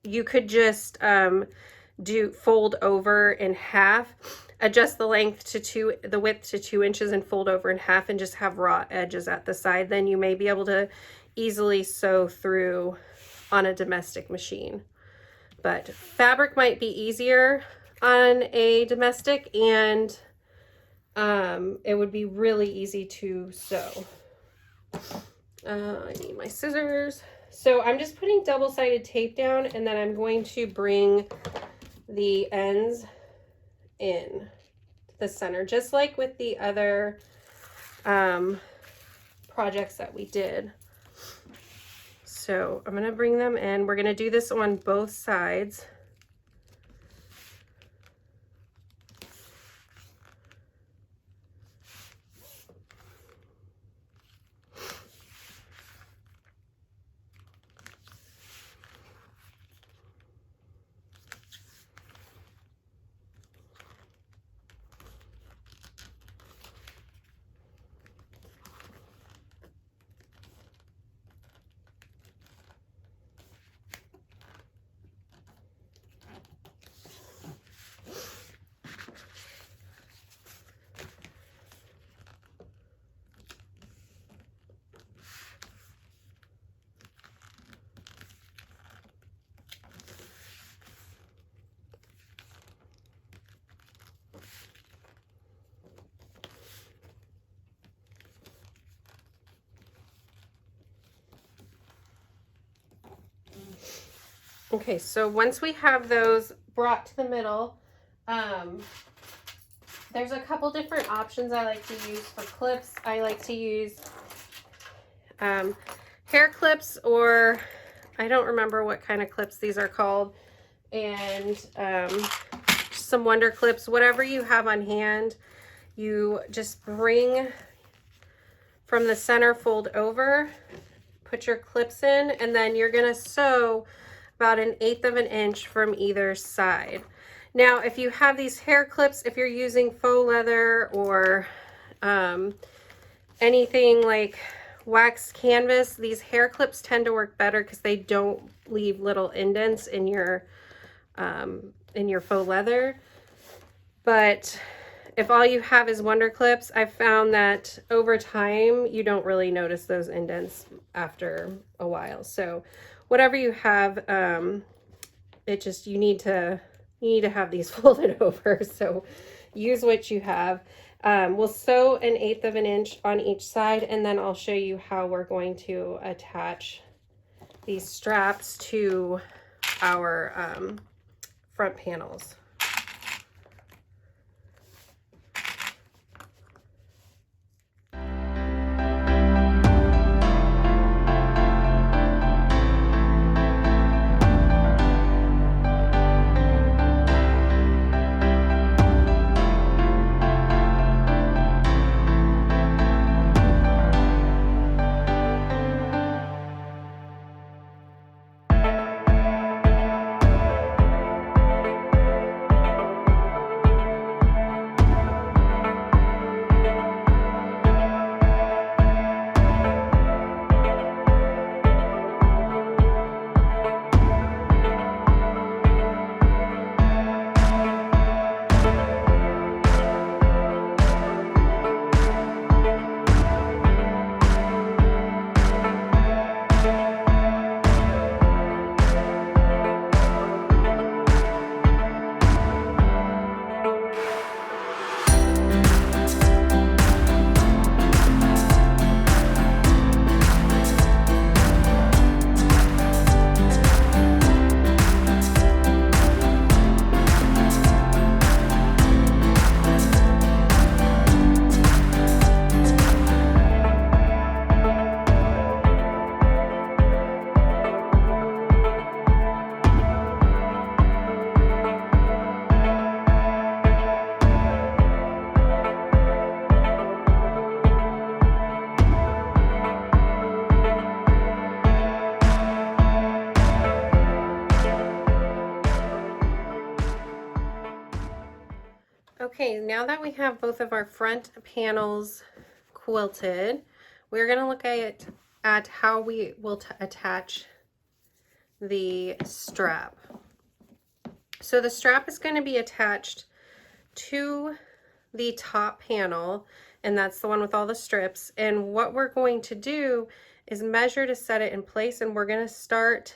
you could just fold over in half. adjust the length to the width to 2 inches and fold over in half and just have raw edges at the side. Then you may be able to easily sew through on a domestic machine. But fabric might be easier on a domestic, and it would be really easy to sew. I need my scissors. So I'm just putting double-sided tape down, and then I'm going to bring the ends in to the center, just like with the other projects that we did. So I'm going to bring them in. We're going to do this on both sides. Okay, so once we have those brought to the middle, there's a couple different options I like to use for clips. I like to use hair clips, or I don't remember what kind of clips these are called, and some Wonder clips. Whatever you have on hand, you just bring from the center, fold over, put your clips in, and then you're gonna sew about 1/8 of an inch from either side. Now, if you have these hair clips, if you're using faux leather or anything like wax canvas, these hair clips tend to work better because they don't leave little indents in your faux leather. But if all you have is Wonder clips, I've found that over time you don't really notice those indents after a while. So whatever you have, you need to have these folded over. So use what you have. We'll sew 1/8 of an inch on each side, and then I'll show you how we're going to attach these straps to our front panels. Okay, now that we have both of our front panels quilted, we're going to look at how we will attach the strap. So the strap is going to be attached to the top panel, and that's the one with all the strips. And what we're going to do is measure to set it in place, and we're going to start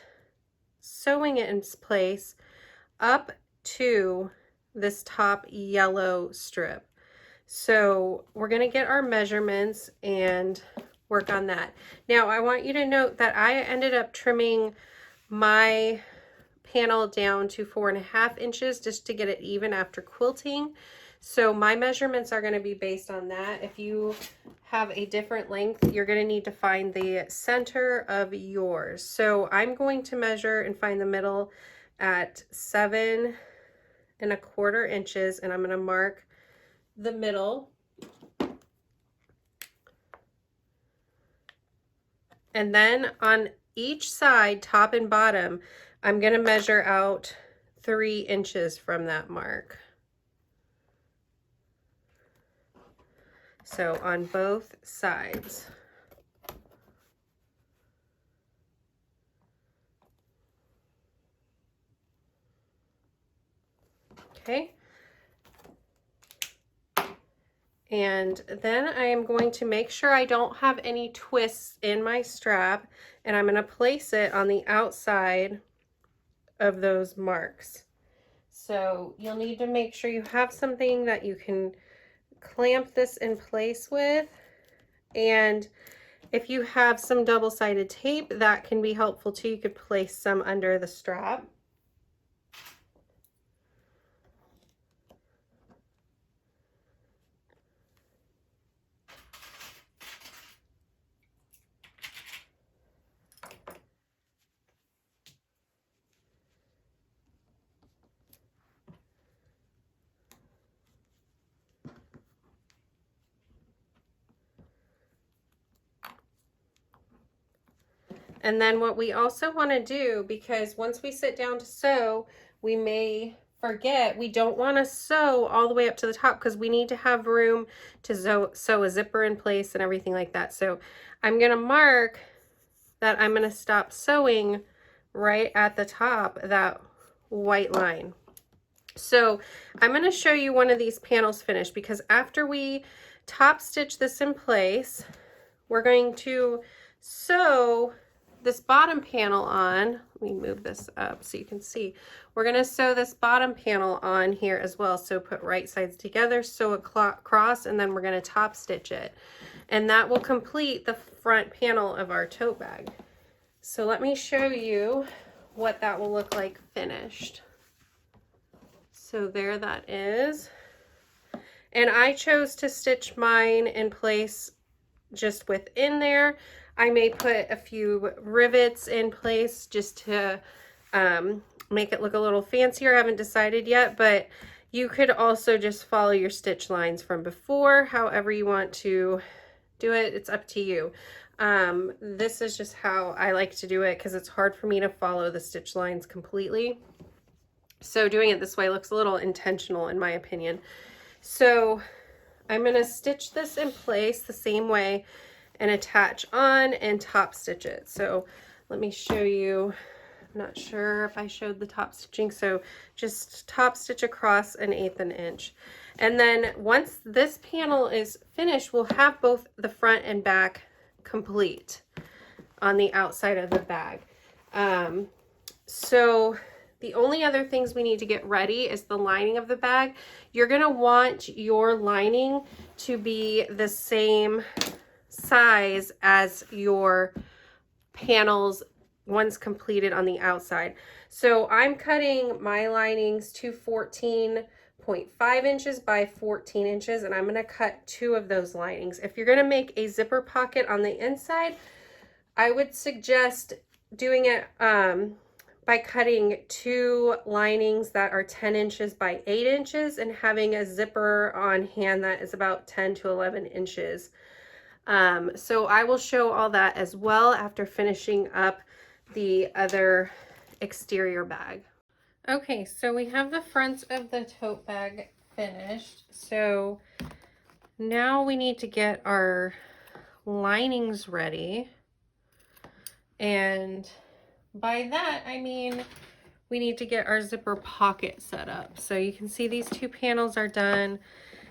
sewing it in place up to this top yellow strip. So we're going to get our measurements and work on that. Now I want you to note that I ended up trimming my panel down to 4.5 inches just to get it even after quilting. So my measurements are going to be based on that. If you have a different length, you're going to need to find the center of yours. So I'm going to measure and find the middle at 7.25 inches, and I'm going to mark the middle. And then on each side, top and bottom, I'm going to measure out 3 inches from that mark. So on both sides. Okay. And then I am going to make sure I don't have any twists in my strap, and I'm going to place it on the outside of those marks. So you'll need to make sure you have something that you can clamp this in place with, and if you have some double-sided tape, that can be helpful too. You could place some under the strap. And then what we also want to do, because once we sit down to sew, we may forget, we don't want to sew all the way up to the top because we need to have room to sew a zipper in place and everything like that. So I'm going to mark that I'm going to stop sewing right at the top, that white line. So I'm going to show you one of these panels finished, because after we top stitch this in place, we're going to sew this bottom panel on. Let me move this up so you can see. We're going to sew this bottom panel on here as well. So put right sides together, sew across, and then we're going to top stitch it. And that will complete the front panel of our tote bag. So let me show you what that will look like finished. So there that is. And I chose to stitch mine in place just within there. I may put a few rivets in place just to make it look a little fancier. I haven't decided yet, but you could also just follow your stitch lines from before, however you want to do it. It's up to you. This is just how I like to do it because it's hard for me to follow the stitch lines completely. So doing it this way looks a little intentional in my opinion. So I'm going to stitch this in place the same way and attach on and top stitch it. So let me show you. I'm not sure if I showed the top stitching. So just top stitch across 1/8 inch. And then once this panel is finished, we'll have both the front and back complete on the outside of the bag. So the only other things we need to get ready is the lining of the bag. You're going to want your lining to be the same size as your panels once completed on the outside. So I'm cutting my linings to 14.5 inches by 14 inches, and I'm going to cut 2 of those linings. If you're going to make a zipper pocket on the inside, I would suggest doing it by cutting 2 linings that are 10 inches by 8 inches and having a zipper on hand that is about 10 to 11 inches. So I will show all that as well after finishing up the other exterior bag. Okay, so we have the front of the tote bag finished. So now we need to get our linings ready. And by that, I mean, we need to get our zipper pocket set up. So you can see these 2 panels are done,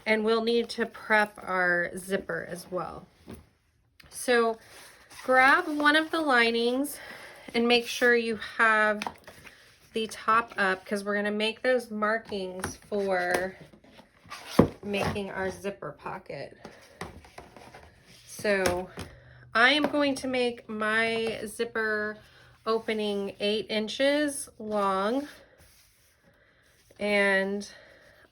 and we'll need to prep our zipper as well. So grab one of the linings and make sure you have the top up, because we're going to make those markings for making our zipper pocket. So I am going to make my zipper opening 8 inches long, and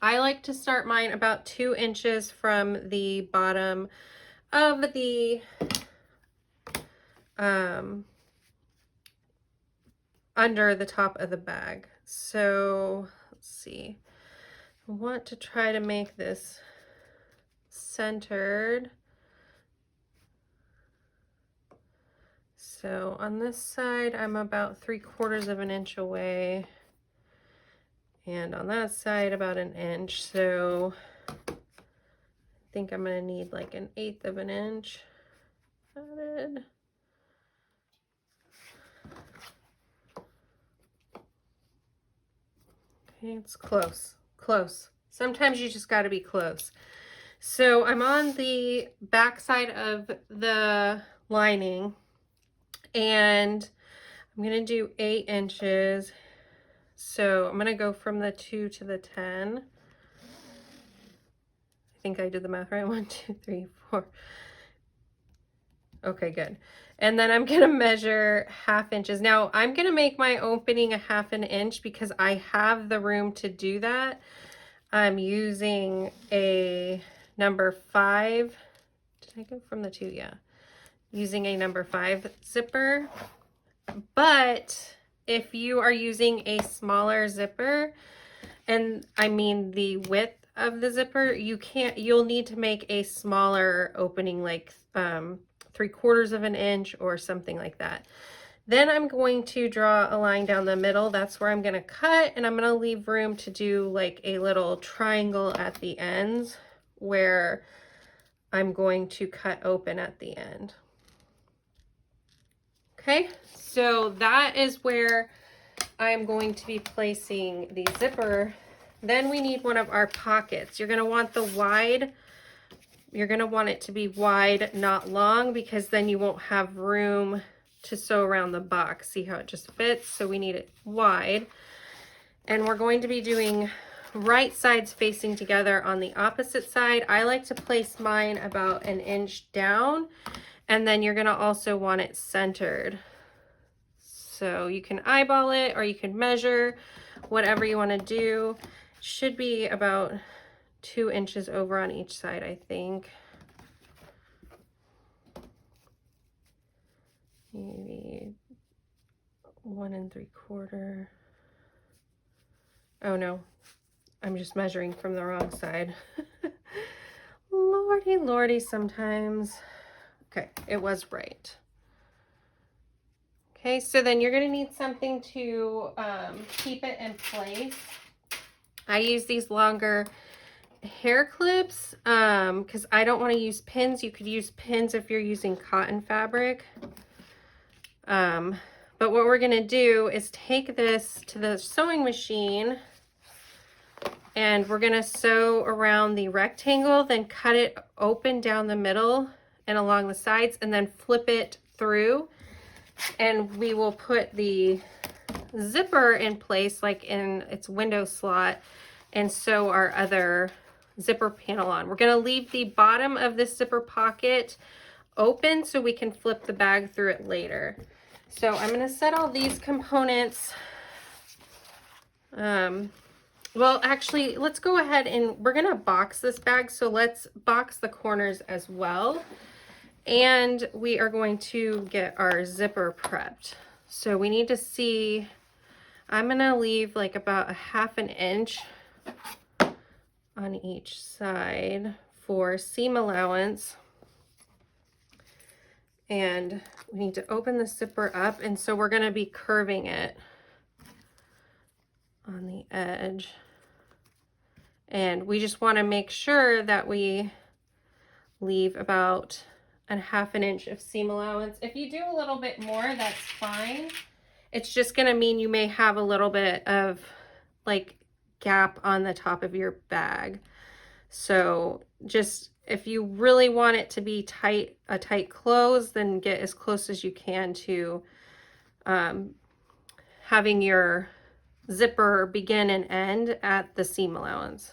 I like to start mine about 2 inches from the bottom of the under the top of the bag. So let's see, I want to try to make this centered. So on this side, I'm about 3/4 of an inch away, and on that side about 1 inch. So I think I'm going to need like 1/8 of an inch added. Okay, it's close, close. Sometimes you just got to be close. So I'm on the back side of the lining, and I'm going to do 8 inches. So I'm going to go from the 2 to the 10. I think I did the math right. 1, 2, 3, 4. Okay, good. And then I'm going to measure 1/2 inches. Now I'm going to make my opening 1/2 an inch because I have the room to do that. I'm using a number 5. Did I go from the 2? Yeah. Using a number 5 zipper. But if you are using a smaller zipper, and I mean the width of the zipper, you'll need to make a smaller opening, like 3/4 of an inch or something like that. Then I'm going to draw a line down the middle. That's where I'm going to cut, and I'm going to leave room to do like a little triangle at the ends where I'm going to cut open at the end. Okay, so that is where I'm going to be placing the zipper. Then we need one of our pockets. You're going to want the wide. You're going to want it to be wide, not long, because then you won't have room to sew around the box. See how it just fits? So we need it wide. And we're going to be doing right sides facing together on the opposite side. I like to place mine about 1 inch down, and then you're going to also want it centered. So you can eyeball it or you can measure, whatever you want to do. Should be about 2 inches over on each side, I think. Maybe 1 3/4. Oh no, I'm just measuring from the wrong side. Lordy, lordy, sometimes. Okay, it was right. Okay, so then you're going to need something to keep it in place. I use these longer hair clips because I don't want to use pins. You could use pins if you're using cotton fabric. But what we're going to do is take this to the sewing machine, and we're going to sew around the rectangle, then cut it open down the middle and along the sides, and then flip it through. And we will put the zipper in place, like in its window slot, and sew our other zipper panel on. We're going to leave the bottom of this zipper pocket open so we can flip the bag through it later. So I'm going to set all these components. Well, actually, let's go ahead and we're going to box this bag. So let's box the corners as well. And we are going to get our zipper prepped. So we need to see, I'm going to leave like about 1/2 inch on each side for seam allowance. And we need to open the zipper up, and so we're going to be curving it on the edge. And we just want to make sure that we leave about 1/2 inch of seam allowance. If you do a little bit more, that's fine. It's just going to mean you may have a little bit of like gap on the top of your bag. So just if you really want it to be tight, a tight close, then get as close as you can to having your zipper begin and end at the seam allowance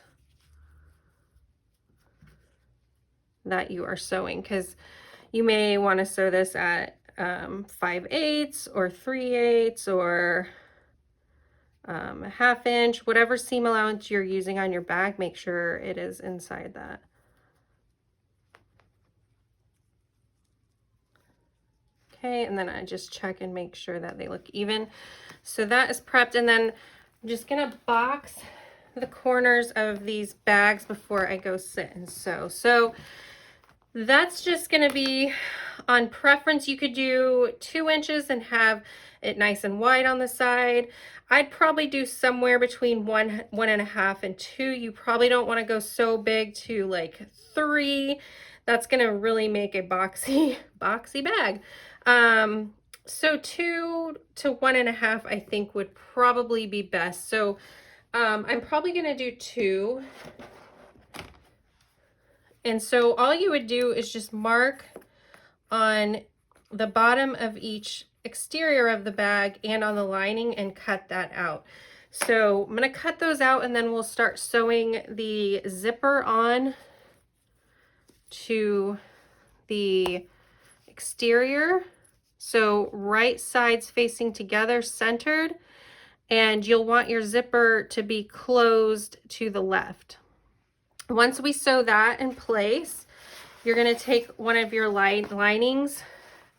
that you are sewing, because you may want to sew this at 5/8 or 3/8 or a 1/2 inch, whatever seam allowance you're using on your bag, make sure it is inside that. Okay, and then I just check and make sure that they look even. So that is prepped, and then I'm just gonna box the corners of these bags before I go sit and sew. So that's just gonna be on preference. You could do 2 inches and have it nice and wide on the side. I'd probably do somewhere between 1.5 and 2. You probably don't want to go so big to like 3. That's gonna really make a boxy bag. So 2 to 1.5 I think would probably be best. So I'm probably gonna do 2. And so all you would do is just mark on the bottom of each exterior of the bag and on the lining and cut that out. So I'm going to cut those out, and then we'll start sewing the zipper on to the exterior. So right sides facing together, centered, and you'll want your zipper to be closed to the left. Once we sew that in place, you're going to take one of your linings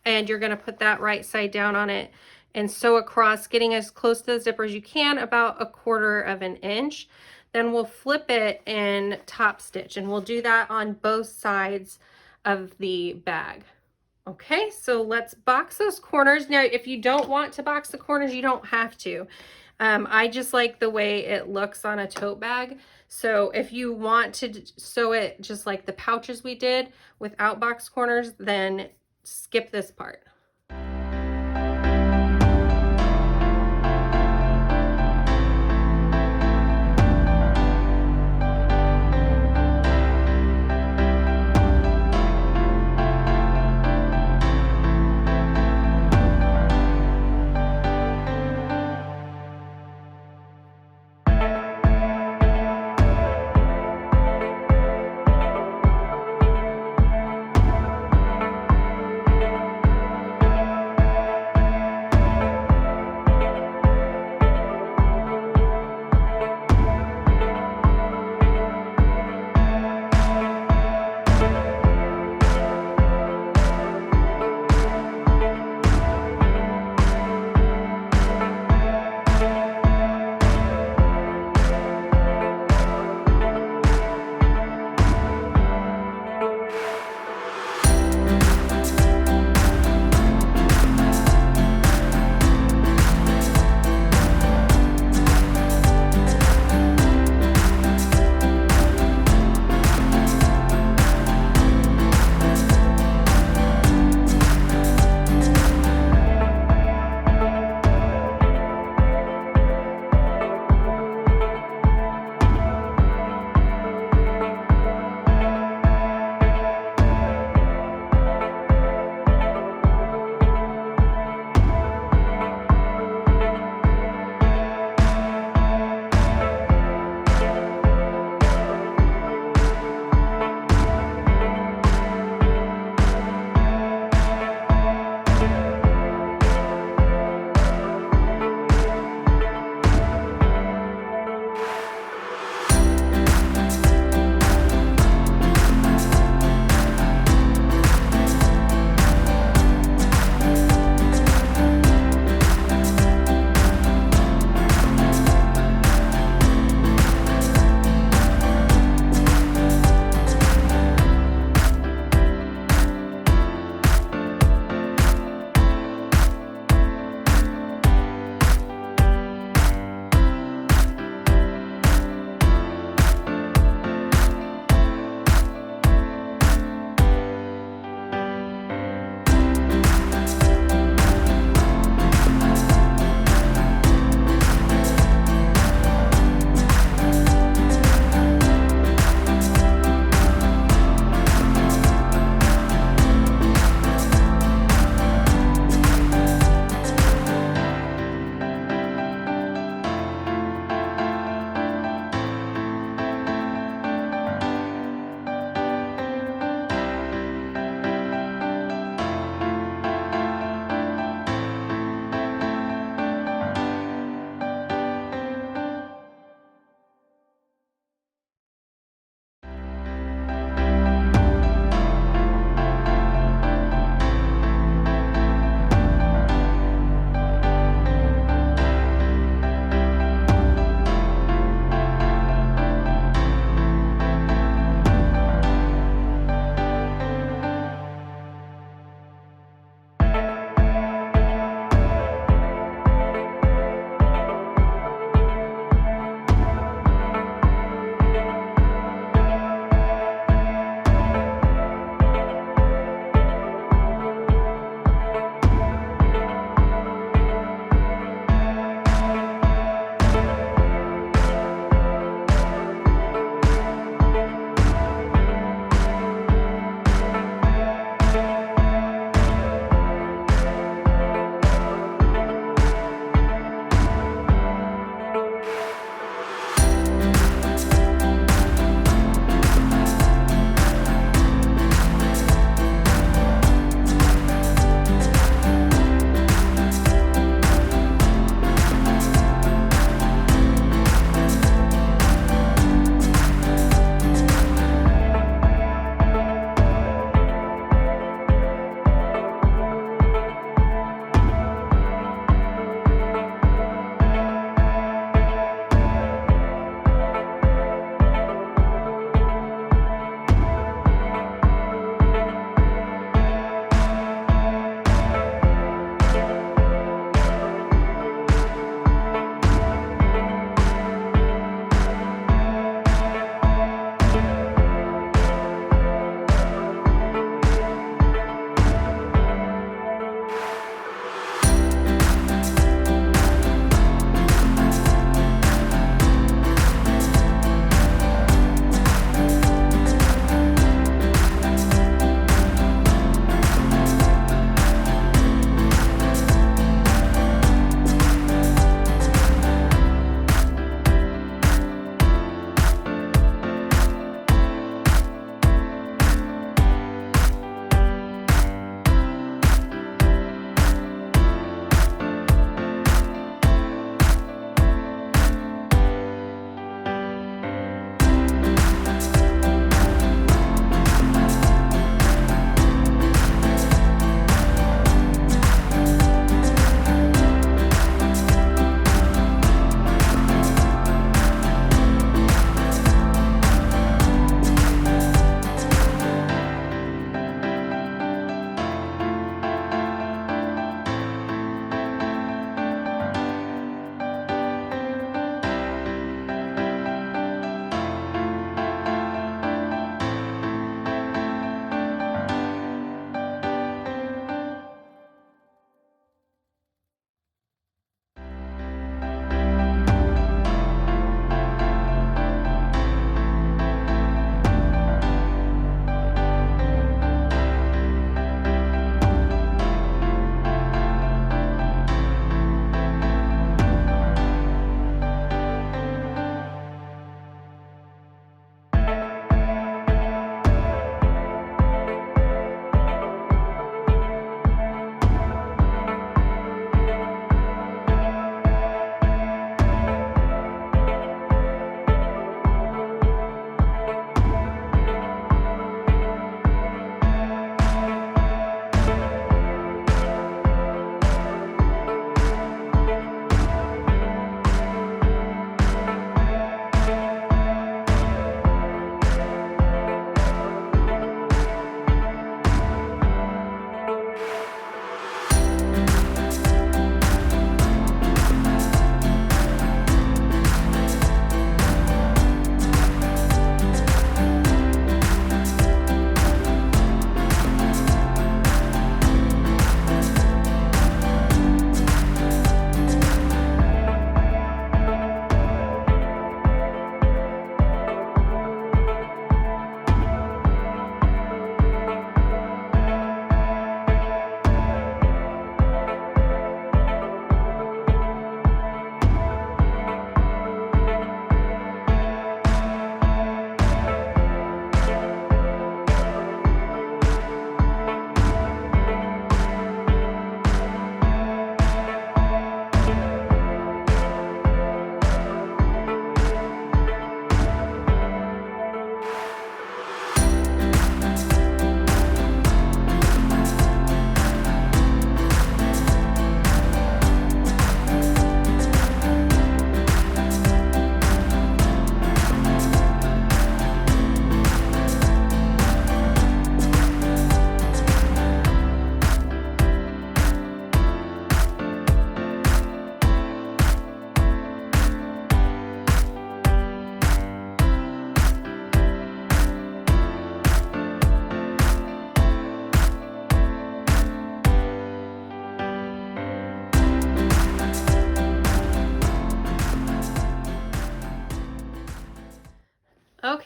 and you're going to put that right side down on it and sew across, getting as close to the zipper as you can, about 1/4 inch. Then we'll flip it and top stitch, and we'll do that on both sides of the bag. Okay, so let's box those corners. Now, if you don't want to box the corners, you don't have to. I just like the way it looks on a tote bag. So if you want to sew it just like the pouches we did without box corners, then skip this part.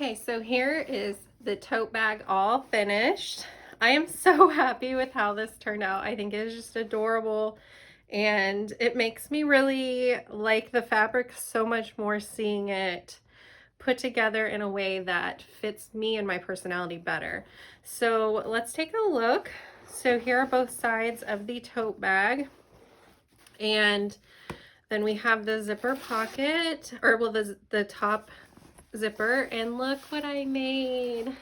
Okay, so here is the tote bag all finished. I am so happy with how this turned out. I think it is just adorable, and it makes me really like the fabric so much more seeing it put together in a way that fits me and my personality better. So let's take a look. So here are both sides of the tote bag, and then we have the zipper pocket, or well, the top zipper, and look what I made.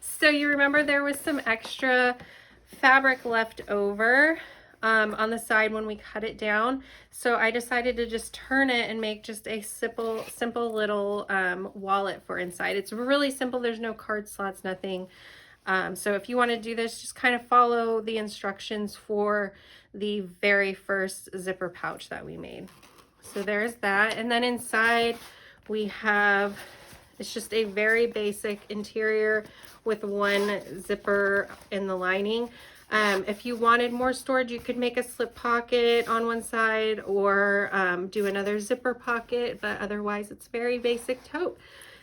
So you remember there was some extra fabric left over on the side when we cut it down. So I decided to just turn it and make just a simple little wallet for inside. It's really simple. There's no card slots, nothing. So if you want to do this, just kind of follow the instructions for the very first zipper pouch that we made. So there's that. And then inside we have, it's just a very basic interior with one zipper in the lining. If you wanted more storage, you could make a slip pocket on one side or do another zipper pocket, but otherwise it's very basic tote.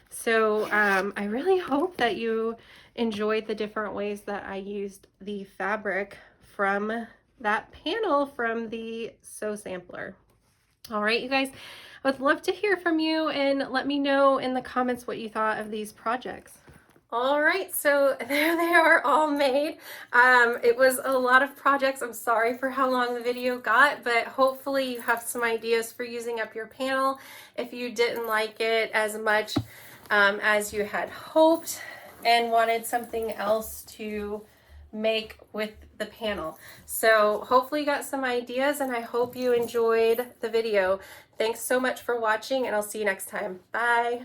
So I really hope that you enjoyed the different ways that I used the fabric from that panel from the Sew Sampler. All right, you guys, I would love to hear from you, and let me know in the comments what you thought of these projects. All right, so there they are all made. It was a lot of projects. I'm sorry for how long the video got, but hopefully you have some ideas for using up your panel if you didn't like it as much as you had hoped and wanted something else to make with the panel. So hopefully you got some ideas, and I hope you enjoyed the video. Thanks so much for watching, and I'll see you next time. Bye.